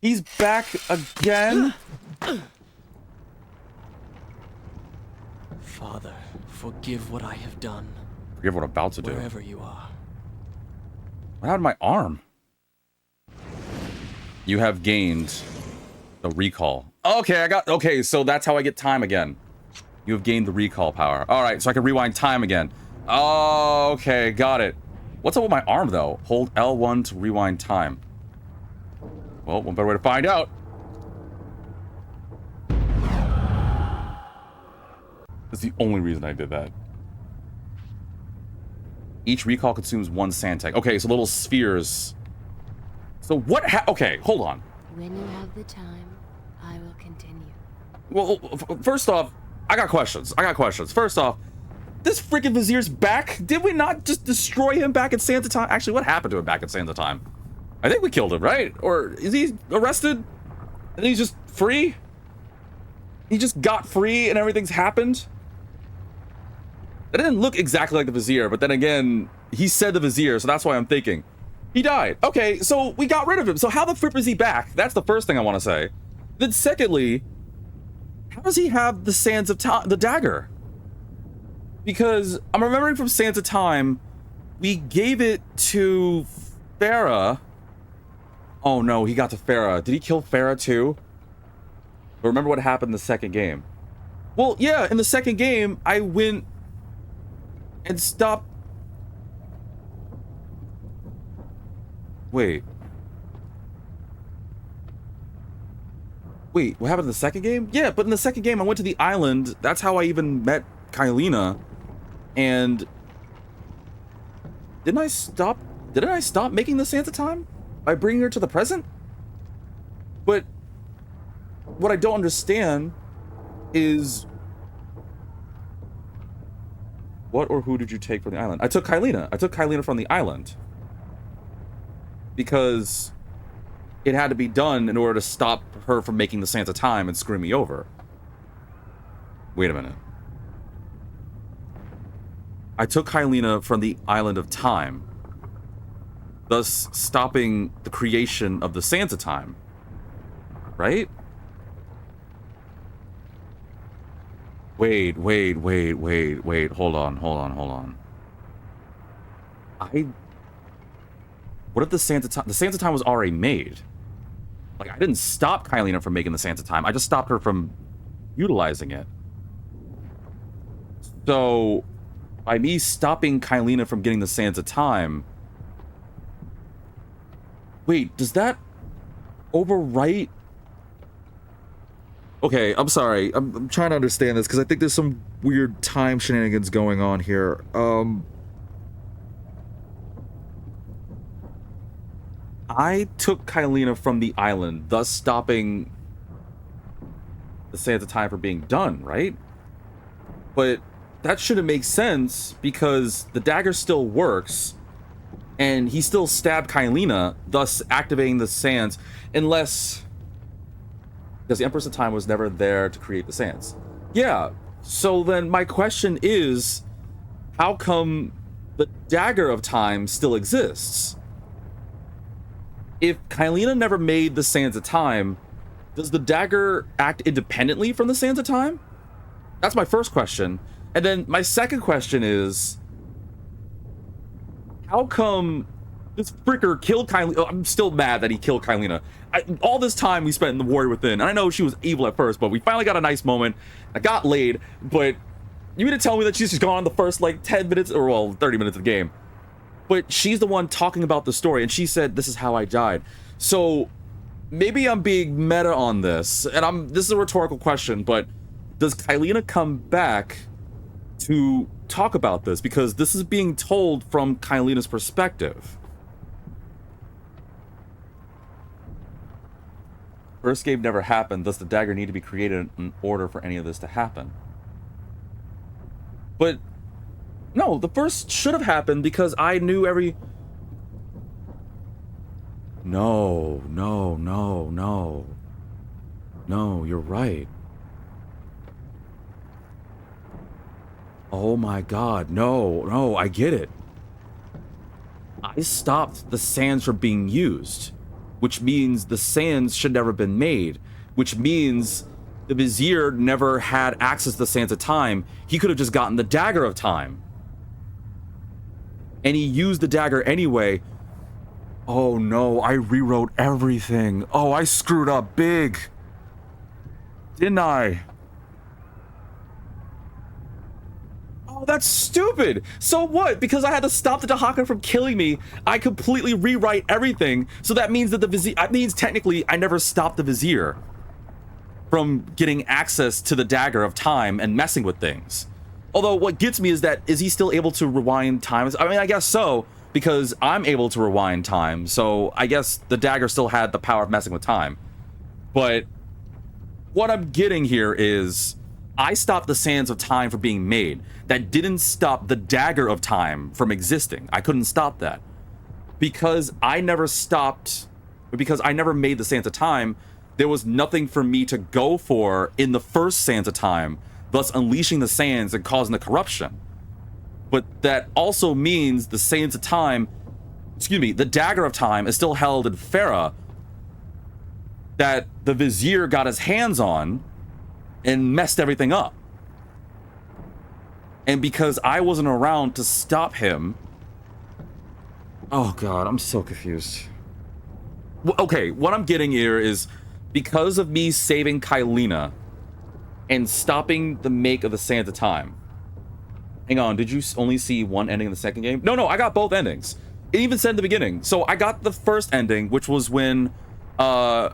He's back again. Father, forgive what I have done, Forgive what I'm about to do. wherever you are. What happened to my arm? You have gained the recall. Okay, so that's how I get time again. You have gained the recall power. All right, so I can rewind time again. Oh, okay, got it. What's up with my arm, though? Hold L1 to rewind time. Well, one better way to find out. That's the only reason I did that. Each recall consumes one sand tank. Okay, so little spheres. So what okay, hold on. When you have the time, I will continue. Well, first off, I got questions. First off, this freaking Vizier's back. Did we not just destroy him back at Santa Time? Actually, what happened to him back at Santa Time? I think we killed him, right? Or is he arrested? And he's just free? He just got free and everything's happened? That didn't look exactly like the Vizier, but then again, he said the Vizier, so that's why I'm thinking. He died. Okay, so we got rid of him. So how the frick is he back? That's the first thing I want to say. Then secondly, how does he have the Sands of Time, the dagger? Because I'm remembering from Sands of Time, we gave it to Farah. Oh no, he got to Farah. Did he kill Farah too? But remember what happened in the second game. Well, yeah, in the second game, I went and stopped. Wait, what happened in the second game? Yeah, but in the second game, I went to the island. That's how I even met Kaileena. And didn't I stop making the Sands of Time by bringing her to the present? But what I don't understand is what or who did you take from the island? I took Kaileena. I took Kaileena from the island because it had to be done in order to stop her from making the Sands of Time and screw me over. Wait a minute. I took Kaileena from the Island of Time, thus stopping the creation of the Sands of Time, right? Wait, hold on. What if the Sands of Time was already made? Like, I didn't stop Kaileena from making the Sands of Time, I just stopped her from utilizing it. So by me stopping Kaileena from getting the Sands of Time... Wait, does that overwrite? Okay, I'm sorry. I'm trying to understand this because I think there's some weird time shenanigans going on here. I took Kaileena from the island, thus stopping the Sands of Time from being done, right? But that shouldn't make sense because the dagger still works and he still stabbed Kaileena, thus activating the Sands, unless... Because the Empress of Time was never there to create the Sands. Yeah, so then my question is, how come the Dagger of Time still exists? If Kaileena never made the Sands of Time, does the dagger act independently from the Sands of Time? That's my first question. And then my second question is, how come this fricker killed Kaileena? I'm still mad that he killed Kaileena. All this time we spent in the Warrior Within, and I know she was evil at first, but we finally got a nice moment. I got laid, but you mean to tell me that she's just gone the first, like, 10 minutes, or, well, 30 minutes of the game? But she's the one talking about the story, and she said, this is how I died. So, maybe I'm being meta on this, and this is a rhetorical question, but does Kaileena come back to talk about this? Because this is being told from Kaileena's perspective. First game never happened, thus the dagger need to be created in order for any of this to happen. But no, the first should have happened because I knew every... No, you're right. Oh my god, no, I get it. I stopped the sands from being used, which means the sands should never have been made, which means the Vizier never had access to the Sands of Time. He could have just gotten the Dagger of Time. And he used the dagger anyway. Oh no, I rewrote everything. Oh, I screwed up big. Didn't I? Oh, that's stupid. So what? Because I had to stop the Dahaka from killing me, I completely rewrite everything. So that means that the Vizier... That means technically I never stopped the Vizier from getting access to the Dagger of Time and messing with things. Although what gets me is that, is he still able to rewind time? I mean, I guess so, because I'm able to rewind time. So I guess the dagger still had the power of messing with time. But what I'm getting here is, I stopped the Sands of Time from being made. That didn't stop the Dagger of Time from existing. I couldn't stop that. Because I never stopped, because I never made the Sands of Time, there was nothing for me to go for in the first Sands of Time, thus unleashing the sands and causing the corruption. but that also means the Sands of Time, excuse me, the Dagger of Time is still held in Farah that the Vizier got his hands on and messed everything up. And because I wasn't around to stop him, oh god, I'm so confused. Okay, what I'm getting here is because of me saving Kaileena and stopping the make of the Sands of Time. Hang on, did you only see one ending in the second game? No, I got both endings. It even said in the beginning. So I got the first ending, which was when the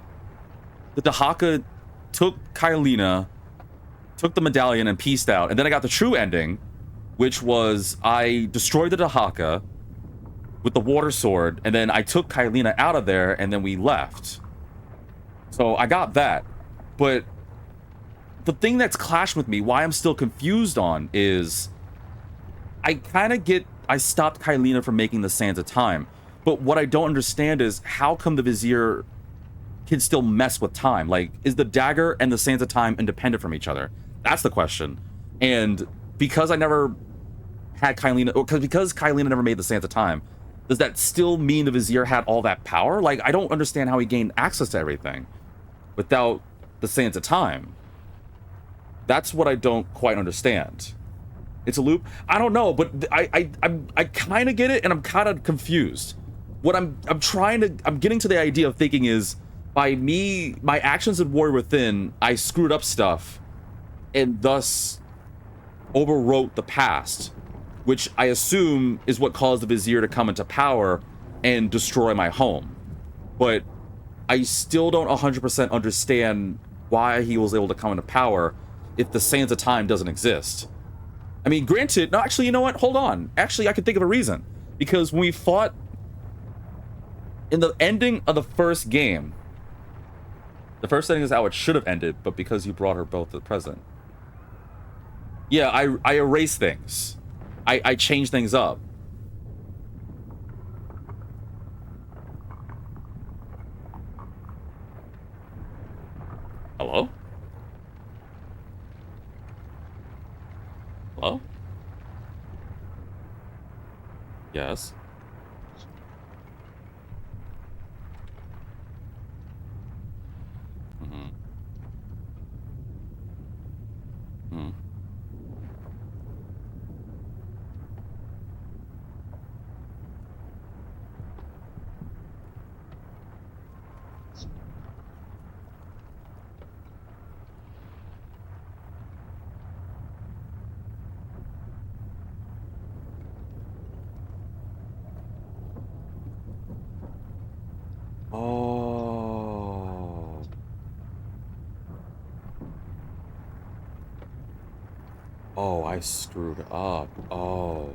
Dahaka took Kaileena, took the medallion and peaced out. And then I got the true ending, which was I destroyed the Dahaka with the water sword, and then I took Kaileena out of there, and then we left. So I got that. But the thing that's clashed with me, why I'm still confused on, is I kind of get I stopped Kaileena from making the Sands of Time. But what I don't understand is how come the Vizier can still mess with time? Like, is the dagger and the Sands of Time independent from each other? That's the question. And because I never had Kaileena, or because Kaileena never made the Sands of Time, does that still mean the Vizier had all that power? Like, I don't understand how he gained access to everything without the Sands of Time. That's what I don't quite understand. It's a loop? I don't know, but I kind of get it, and I'm kind of confused. What I'm getting to the idea of thinking is, by me, my actions in Warrior Within, I screwed up stuff, and thus overwrote the past, which I assume is what caused the Vizier to come into power and destroy my home. But I still don't 100% understand why he was able to come into power if the Sands of Time doesn't exist. I mean, granted, no, actually, you know what? Hold on. Actually, I can think of a reason. Because when we fought in the ending of the first game, the first ending is how it should have ended, but because you brought her both to the present. Yeah, I erased things. I changed things up. Hello? Hello? Yes. Mm-hmm. Hmm. Oh. Oh, I screwed up. Oh.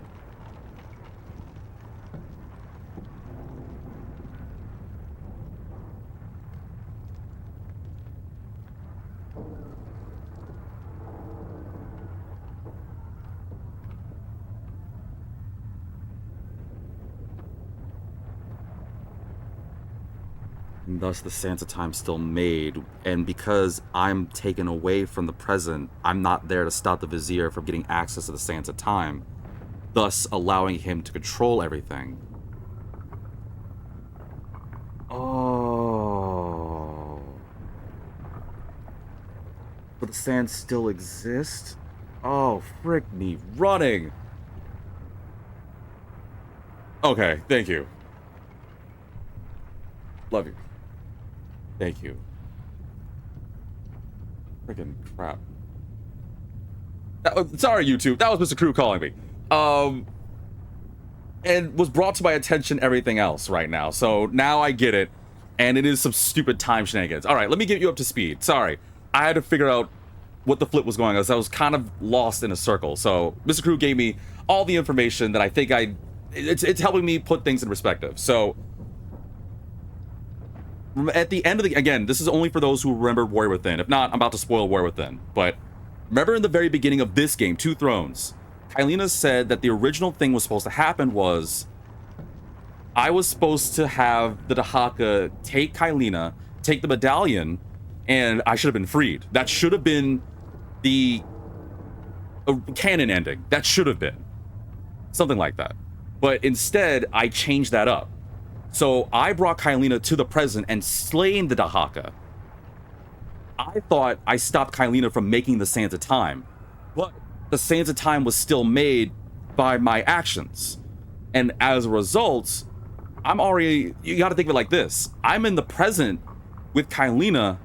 And thus the Sands of Time still made, and because I'm taken away from the present, I'm not there to stop the Vizier from getting access to the Sands of Time, thus allowing him to control everything. Oh. But the sands still exist? Oh, frick me running! Okay, thank you. Love you. Thank you. Freaking crap. Sorry, YouTube. That was Mr. Crew calling me. And was brought to my attention everything else right now. So now I get it. And it is some stupid time shenanigans. Alright, let me get you up to speed. Sorry. I had to figure out what the flip was going on, because I was kind of lost in a circle. So Mr. Crew gave me all the information that I think it's helping me put things in perspective. So at the end of the, again, this is only for those who remember Warrior Within. If not, I'm about to spoil Warrior Within. But remember in the very beginning of this game, Two Thrones, Kaileena said that the original thing was supposed to happen was I was supposed to have the Dahaka take Kaileena, take the medallion, and I should have been freed. That should have been the canon ending. That should have been. Something like that. But instead, I changed that up. So I brought Kaileena to the present and slain the Dahaka. I thought I stopped Kaileena from making the Sands of Time, but the Sands of Time was still made by my actions. And as a result, I'm already, you got to think of it like this. I'm in the present with Kaileena,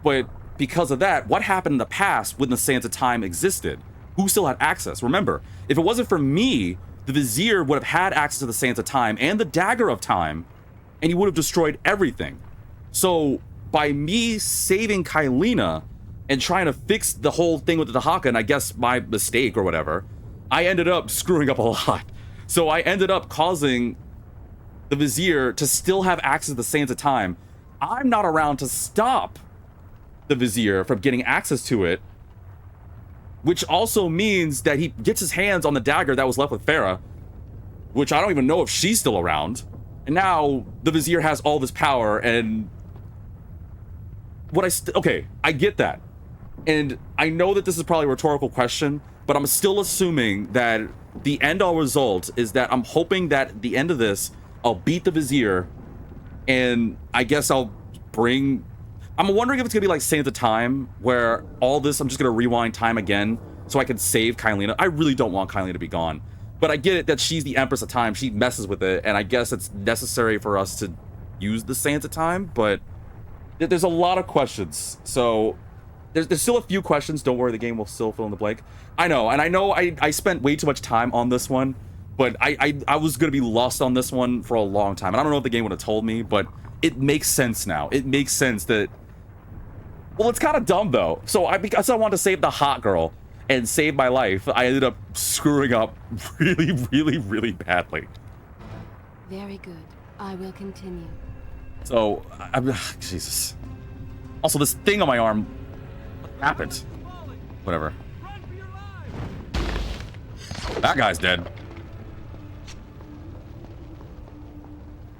but because of that, what happened in the past when the Sands of Time existed? Who still had access? Remember, if it wasn't for me, the Vizier would have had access to the Sands of Time and the Dagger of Time, and he would have destroyed everything. So by me saving Kaileena and trying to fix the whole thing with the Dahaka, and I guess my mistake or whatever, I ended up screwing up a lot. So I ended up causing the Vizier to still have access to the Sands of Time. I'm not around to stop the Vizier from getting access to it, which also means that he gets his hands on the dagger that was left with Farah, which I don't even know if she's still around. And now the Vizier has all this power, and okay, I get that. And I know that this is probably a rhetorical question, but I'm still assuming that the end-all result is that I'm hoping that at the end of this, I'll beat the Vizier, and I guess I'm wondering if it's gonna be like Sands of Time, where all this, I'm just gonna rewind time again so I can save Kaileena. I really don't want Kaileena to be gone, but I get it that she's the Empress of Time. She messes with it, and I guess it's necessary for us to use the Sands of Time, but there's a lot of questions. So there's still a few questions. Don't worry, the game will still fill in the blank. I know, and I know I spent way too much time on this one, but I was gonna be lost on this one for a long time. And I don't know if the game would have told me, but it makes sense now. It makes sense that, well, it's kind of dumb though. So because I wanted to save the hot girl and save my life, I ended up screwing up really, really, really badly. Very good. I will continue. So, Jesus. Also, this thing on my arm, what happened? Whatever. That guy's dead.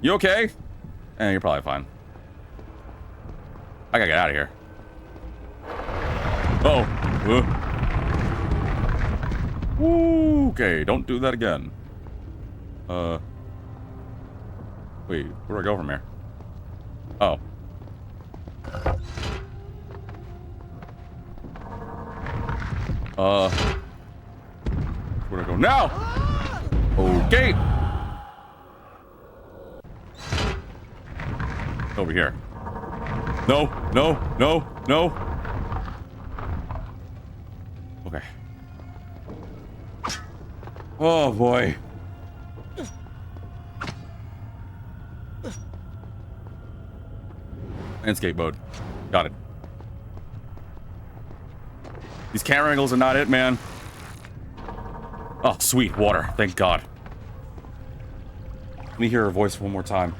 You okay? You're probably fine. I gotta get out of here. Okay, don't do that again. Wait, where do I go from here? Oh. Where do I go now? Okay. Over here. No. Okay. Oh boy. Landscape mode. Got it. These camera angles are not it, man. Oh, sweet water. Thank God. Let me hear her voice one more time.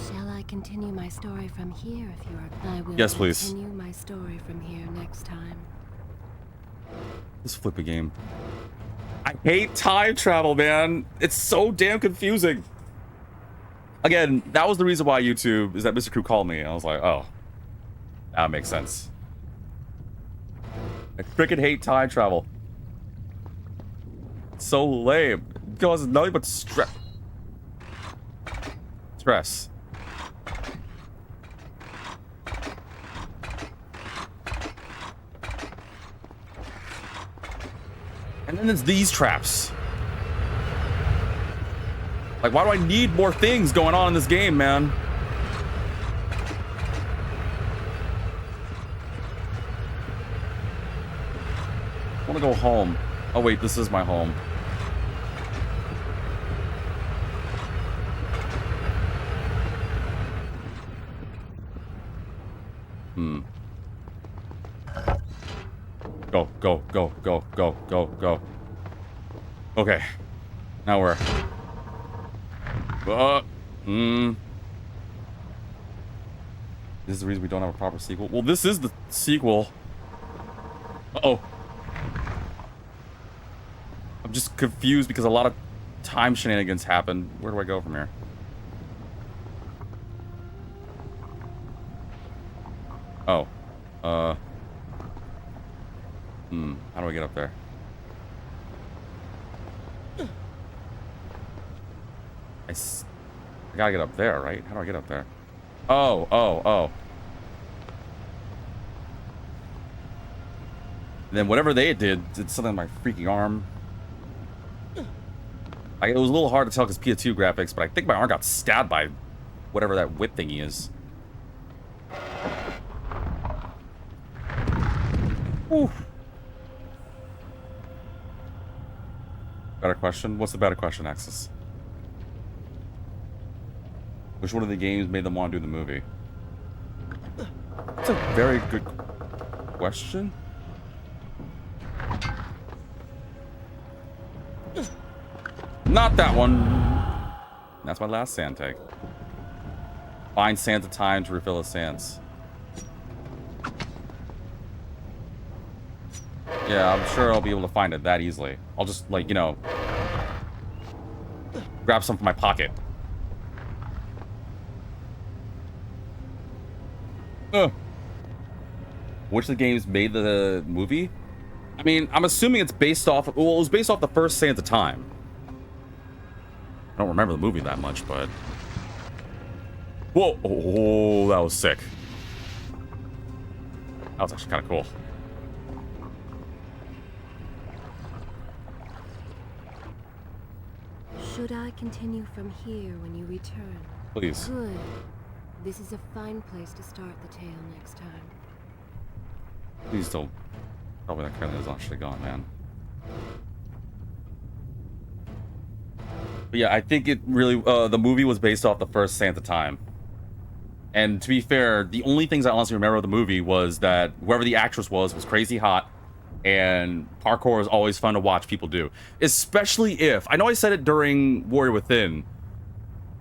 Shall I continue my story from here if you are? I will. Yes, please. Continue my story from here next time. Let's flip a game. I hate time travel, man. It's so damn confusing. Again, that was the reason why YouTube is that Mr. Crew called me. I was like, oh, that makes sense. I freaking hate time travel. It's so lame. It causes nothing but stress. And then there's these traps. Like, why do I need more things going on in this game, man? I want to go home. Oh, wait, this is my home. Go. Okay. Now where? This is the reason we don't have a proper sequel. Well, this is the sequel. Uh-oh. I'm just confused because a lot of time shenanigans happened. Where do I go from here? Oh. How do I get up there? I gotta get up there, right? How do I get up there? Oh, oh, oh. And then whatever they did something on my freaking arm. It was a little hard to tell because PS2 graphics, but I think my arm got stabbed by whatever that whip thingy is. Whew. Better question? What's the better question, Axis? Which one of the games made them want to do the movie? That's a very good question. Not that one. That's my last sand tank. Find sands of time to refill the sands. Yeah, I'm sure I'll be able to find it that easily. I'll just, like, you know, grab some from my pocket. Which of the games made the movie? I mean, I'm assuming it's based off... Well, it was based off the first Sands of Time. I don't remember the movie that much, but... Whoa! Oh, that was sick. That was actually kind of cool. Should I continue from here when you return? Please. Good. This is a fine place to start the tale next time. Please don't tell me that Kaileena's actually gone, man. But yeah, I think it really... the movie was based off the first Sands of Time. And to be fair, the only things I honestly remember of the movie was that whoever the actress was crazy hot. And parkour is always fun to watch people do. Especially if... I know I said it during Warrior Within,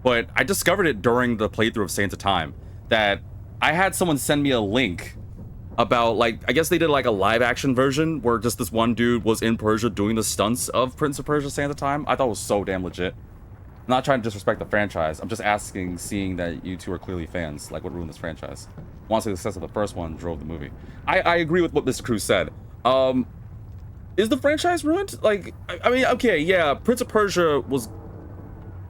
but I discovered it during the playthrough of Sands of Time. That I had someone send me a link about, like... I guess they did, like, a live-action version where just this one dude was in Persia doing the stunts of Prince of Persia Sands of Time. I thought it was so damn legit. I'm not trying to disrespect the franchise. I'm just asking, seeing that you two are clearly fans. Like, what ruined this franchise? Once the success of the first one drove the movie. I agree with what Mr. Cruz said. Is the franchise ruined? Like, I mean, okay, yeah, Prince of Persia was...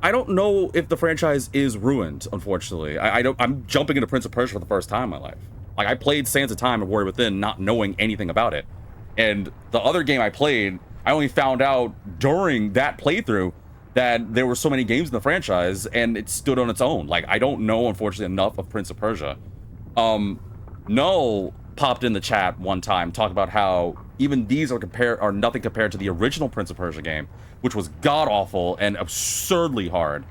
I don't know if the franchise is ruined, unfortunately. I'm jumping into Prince of Persia for the first time in my life. Like, I played Sands of Time and Warrior Within not knowing anything about it. And the other game I played, I only found out during that playthrough that there were so many games in the franchise, and it stood on its own. Like, I don't know, unfortunately, enough of Prince of Persia. Null popped in the chat one time, talking about how even these are nothing compared to the original Prince of Persia game, which was god-awful and absurdly hard.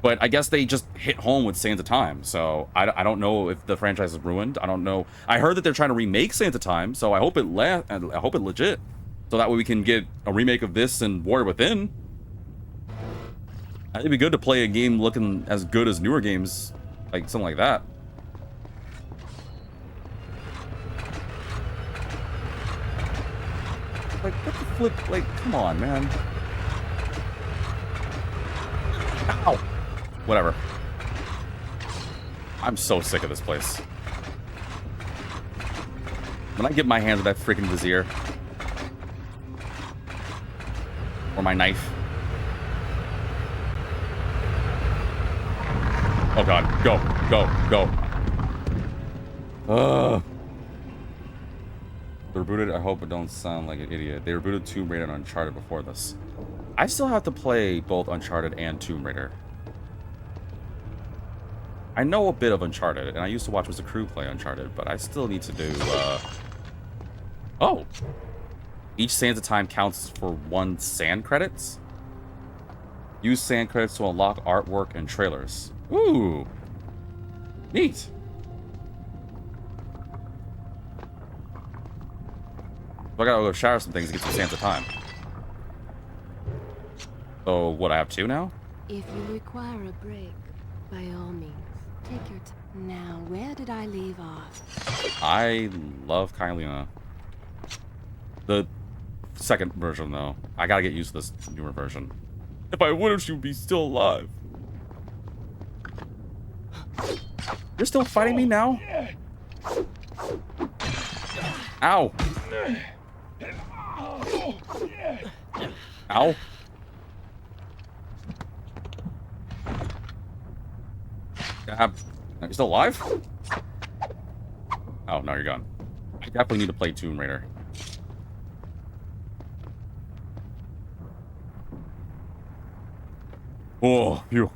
But I guess they just hit home with Sands of Time, so I don't know if the franchise is ruined. I don't know. I heard that they're trying to remake Sands of Time, so I hope it legit. So that way we can get a remake of this and Warrior Within. It'd be good to play a game looking as good as newer games, like something like that. Like, what the flip? Like, come on, man. Ow! Whatever. I'm so sick of this place. When I get my hands on that freaking vizier. Or my knife. Oh god, go, go, go. They rebooted, I hope it don't sound like an idiot. They rebooted Tomb Raider and Uncharted before this. I still have to play both Uncharted and Tomb Raider. I know a bit of Uncharted, and I used to watch Mr. Crew play Uncharted, but I still need to do, Oh! Each Sands of Time counts for 1 sand credits? Use sand credits to unlock artwork and trailers. Ooh! Neat! So I gotta go shower some things to get some Sands of Time. So, what, I have 2 now? If you require a break, by all means, take your time. Now, where did I leave off? I love Kaileena. The second version, though. I gotta get used to this newer version. If I would have, she would be still alive. You're still fighting me now? Ow! Ow! Are you still alive? Oh, no, you're gone. I definitely need to play Tomb Raider. Oh, phew.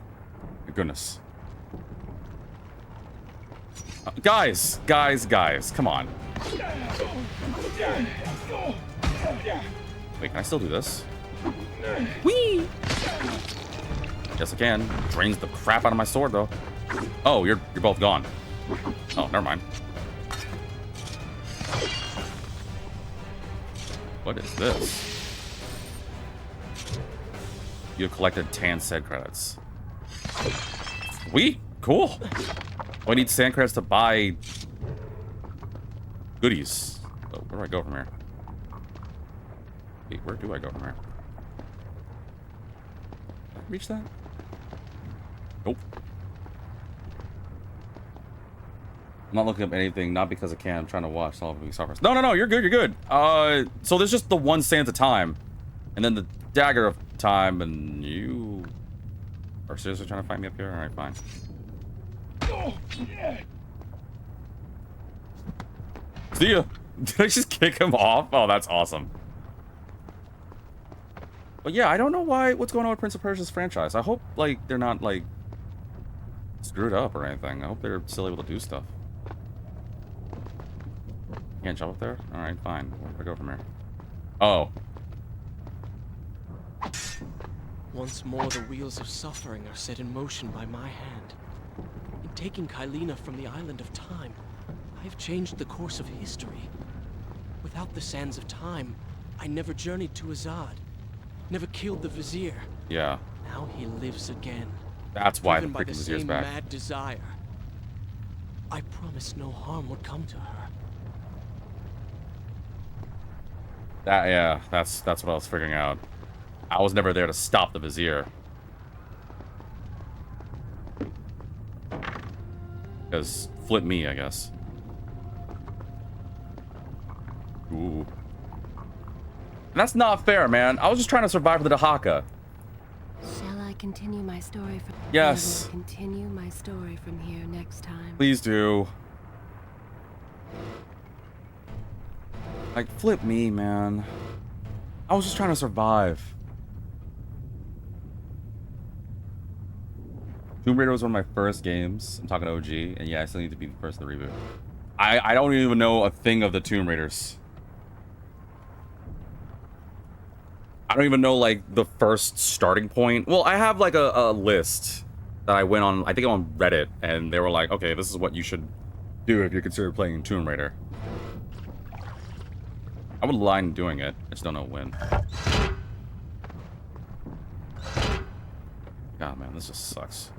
My goodness. Guys, come on. Wait, can I still do this? Whee! Yes, I can. Drains the crap out of my sword, though. Oh, you're both gone. Oh, never mind. What is this? You have collected tan sand credits. Cool. Oh, I need sand credits to buy goodies. Oh, where do I go from here? Wait, where do I go from here? Did I reach that? Nope. I'm not looking up anything, not because I can. I'm trying to watch all of the software. No, you're good. So there's just the one sands of time, and then the dagger of time, and you are seriously trying to find me up here? All right, fine. See ya. Did I just kick him off? Oh, that's awesome. But yeah, I don't know what's going on with Prince of Persia's franchise. I hope, like, they're not, like, screwed up or anything. I hope they're still able to do stuff. Can't jump up there? Alright, fine. Where do I go from here? Oh. Once more, the wheels of suffering are set in motion by my hand. In taking Kaileena from the island of time, I have changed the course of history. Without the sands of time, I never journeyed to Azad, never killed the Vizier. Yeah. Now he lives again. That's why the driven by freaking the Vizier's same back. mad desire. I promised no harm would come to her. That's what I was figuring out. I was never there to stop the Vizier. Because flip me, I guess. Ooh. That's not fair, man. I was just trying to survive the Dahaka. Shall I continue my story from Yes. I will continue my story from here next time. Please do. Like, flip me, man. I was just trying to survive. Tomb Raider was one of my first games. I'm talking OG, and yeah, I still need to be the first to reboot. I don't even know a thing of the Tomb Raiders. I don't even know, like, the first starting point. Well, I have, like, a list that I went on, I think on Reddit, and they were like, okay, this is what you should do if you consider playing Tomb Raider. I wouldn't mind doing it. I just don't know when. God, man, this just sucks.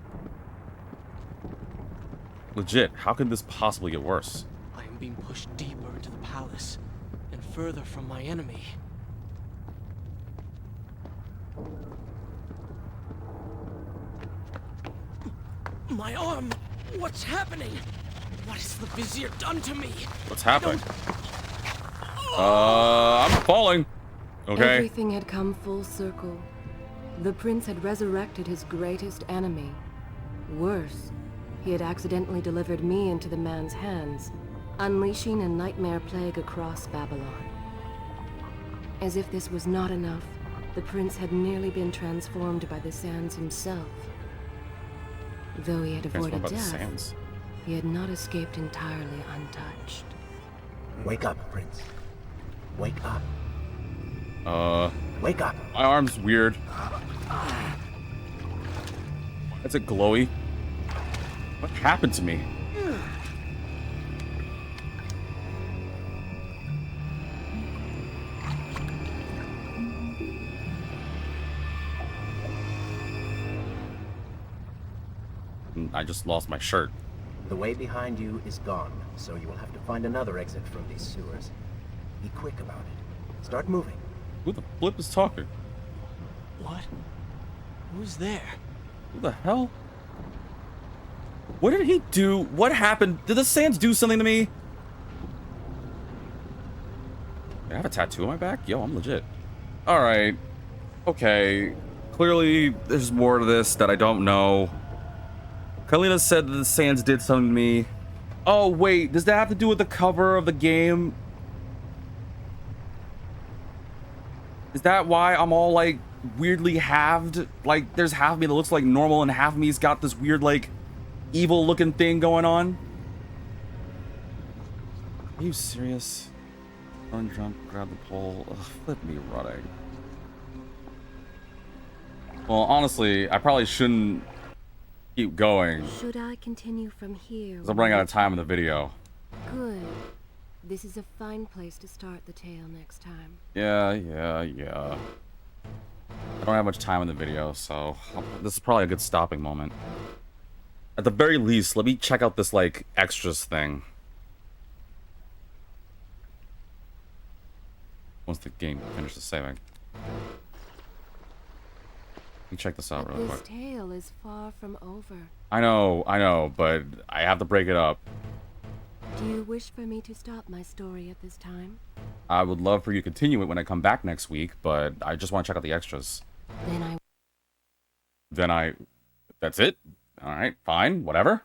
Legit, how could this possibly get worse? I am being pushed deeper into the palace and further from my enemy. My arm! What's happening? What has the Vizier done to me? What's happening? I'm falling. Okay. Everything had come full circle. The prince had resurrected his greatest enemy. Worse, he had accidentally delivered me into the man's hands, unleashing a nightmare plague across Babylon. As if this was not enough, the prince had nearly been transformed by the sands himself. Though he had avoided death, he had not escaped entirely untouched. Wake up, Prince. Wake up. Wake up. My arm's weird. That's it glowy. What happened to me? I just lost my shirt. The way behind you is gone, so you will have to find another exit from these sewers. Be quick about it. Start moving. Who the flip is talking? What? Who's there? Who the hell? What did he do? What happened? Did the sands do something to me? I have a tattoo on my back? Yo, I'm legit. Alright. Okay. Clearly, there's more to this that I don't know. Kaileena said that the sands did something to me. Oh, wait. Does that have to do with the cover of the game? Is that why I'm all, like, weirdly halved? Like, there's half of me that looks like normal, and half of me's got this weird, like, evil-looking thing going on? Are you serious? Run, jump, grab the pole. Ugh, flip me running. Well, honestly, I probably shouldn't keep going. Should I continue from here? Because I'm running out of time in the video. Good. This is a fine place to start the tale next time. Yeah. I don't have much time in the video, so this is probably a good stopping moment. At the very least, let me check out this, like, extras thing. Once the game finishes saving. Let me check this out really quick. This tale is far from over. I know, but I have to break it up. Do you wish for me to stop my story at this time? I would love for you to continue it when I come back next week, but I just want to check out the extras. That's it? Alright, fine, whatever.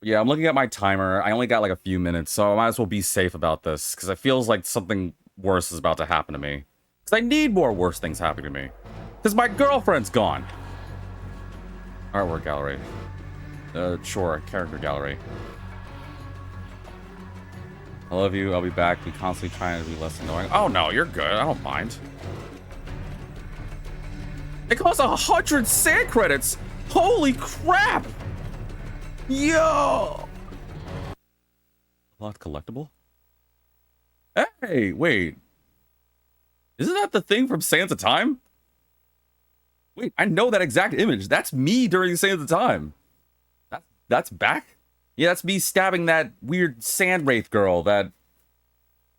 Yeah, I'm looking at my timer. I only got like a few minutes, so I might as well be safe about this, because it feels like something worse is about to happen to me. Because I need more worse things happening to me. Because my girlfriend's gone. Artwork gallery. Sure, character gallery. I love you, I'll be back. Be constantly trying to be less annoying. Oh no, you're good, I don't mind. It costs 100 sand credits! Holy crap! Yo! Locked collectible? Hey, wait. Isn't that the thing from Sands of Time? Wait, I know that exact image. That's me during Sands of Time. That's back? Yeah, that's me stabbing that weird sand wraith girl that...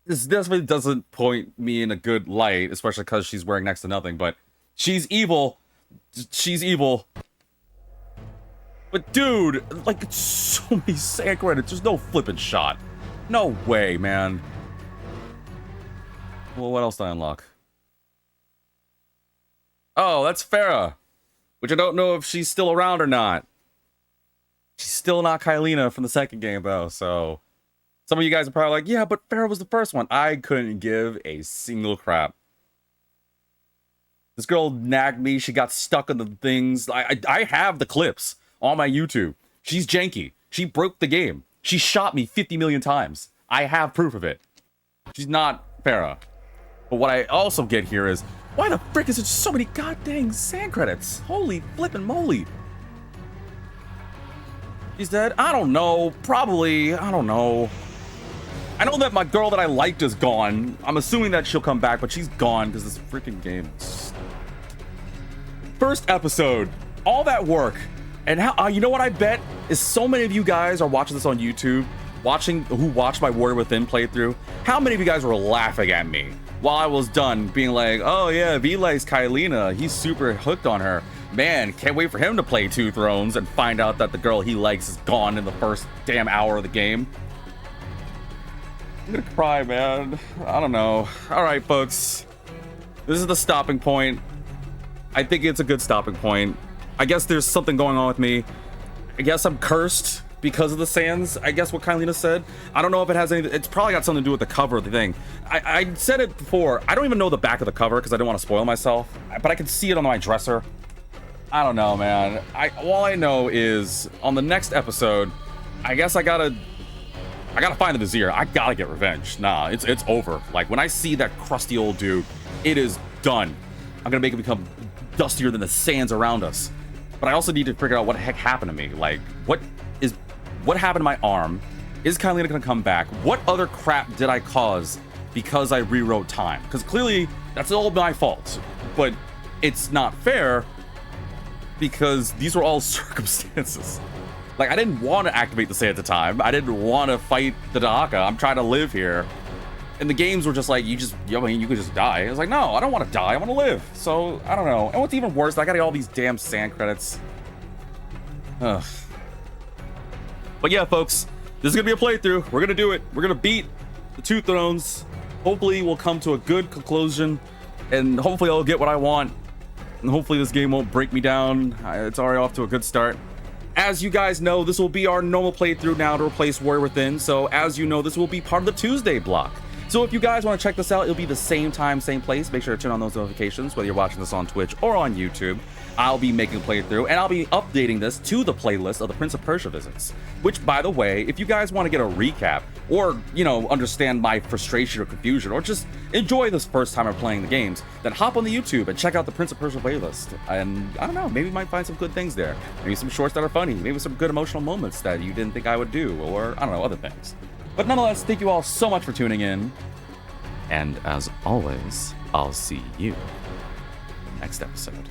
This definitely doesn't point me in a good light, especially because she's wearing next to nothing, but she's evil. She's evil. But dude, like, it's so many sand credits. There's no flipping shot. No way, man. Well, what else did I unlock? Oh, that's Farah. Which I don't know if she's still around or not. She's still not Kaileena from the second game, though, so... Some of you guys are probably like, yeah, but Farah was the first one. I couldn't give a single crap. This girl nagged me. She got stuck in the things. I have the clips on my YouTube. She's janky. She broke the game. She shot me 50 million times. I have proof of it. She's not Farah. But what I also get here is, why the frick is there so many goddamn sand credits? Holy flippin' moly. She's dead? I don't know. Probably. I don't know. I know that my girl that I liked is gone. I'm assuming that she'll come back, but she's gone because this freaking game. First episode. All that work. And how, you know what I bet is so many of you guys are watching this on YouTube, who watched my Warrior Within playthrough. How many of you guys were laughing at me while I was done being like, oh yeah, V likes Kaileena. He's super hooked on her. Man, can't wait for him to play Two Thrones and find out that the girl he likes is gone in the first damn hour of the game. I'm gonna cry, man. I don't know. All right, folks. This is the stopping point. I think it's a good stopping point. I guess there's something going on with me. I guess I'm cursed because of the sands. I guess what Kaileena said. I don't know if it has anything. It's probably got something to do with the cover of the thing. I said it before. I don't even know the back of the cover because I didn't want to spoil myself. But I can see it on my dresser. I don't know, man. All I know is on the next episode, I guess I gotta find the Vizier. I gotta get revenge. Nah, it's over. Like when I see that crusty old dude, it is done. I'm gonna make it become dustier than the sands around us. But I also need to figure out what the heck happened to me. Like, what happened to my arm? Is Kaileena gonna come back? What other crap did I cause because I rewrote time? Because clearly that's all my fault. But it's not fair because these were all circumstances. Like, I didn't want to activate the Sands of Time. I didn't want to fight the Dahaka. I'm trying to live here. And the games were just like, you could just die. I was like, no, I don't want to die. I want to live. So, I don't know. And what's even worse, I gotta get all these damn sand credits. Ugh. But yeah, folks, this is gonna be a playthrough. We're gonna do it. We're gonna beat the Two Thrones. Hopefully, we'll come to a good conclusion. And hopefully, I'll get what I want. and hopefully this game won't break me down. It's already off to a good start. As you guys know, this will be our normal playthrough now to replace Warrior Within, so as you know, this will be part of the Tuesday block. So if you guys want to check this out, it'll be the same time, same place. Make sure to turn on those notifications, whether you're watching this on Twitch or on YouTube. I'll be making a playthrough, and I'll be updating this to the playlist of the Prince of Persia visits. Which, by the way, if you guys want to get a recap, or, you know, understand my frustration or confusion, or just enjoy this first time of playing the games, then hop on the YouTube and check out the Prince of Persia playlist. And, I don't know, maybe you might find some good things there. Maybe some shorts that are funny, maybe some good emotional moments that you didn't think I would do, or, I don't know, other things. But nonetheless, thank you all so much for tuning in. And as always, I'll see you next episode.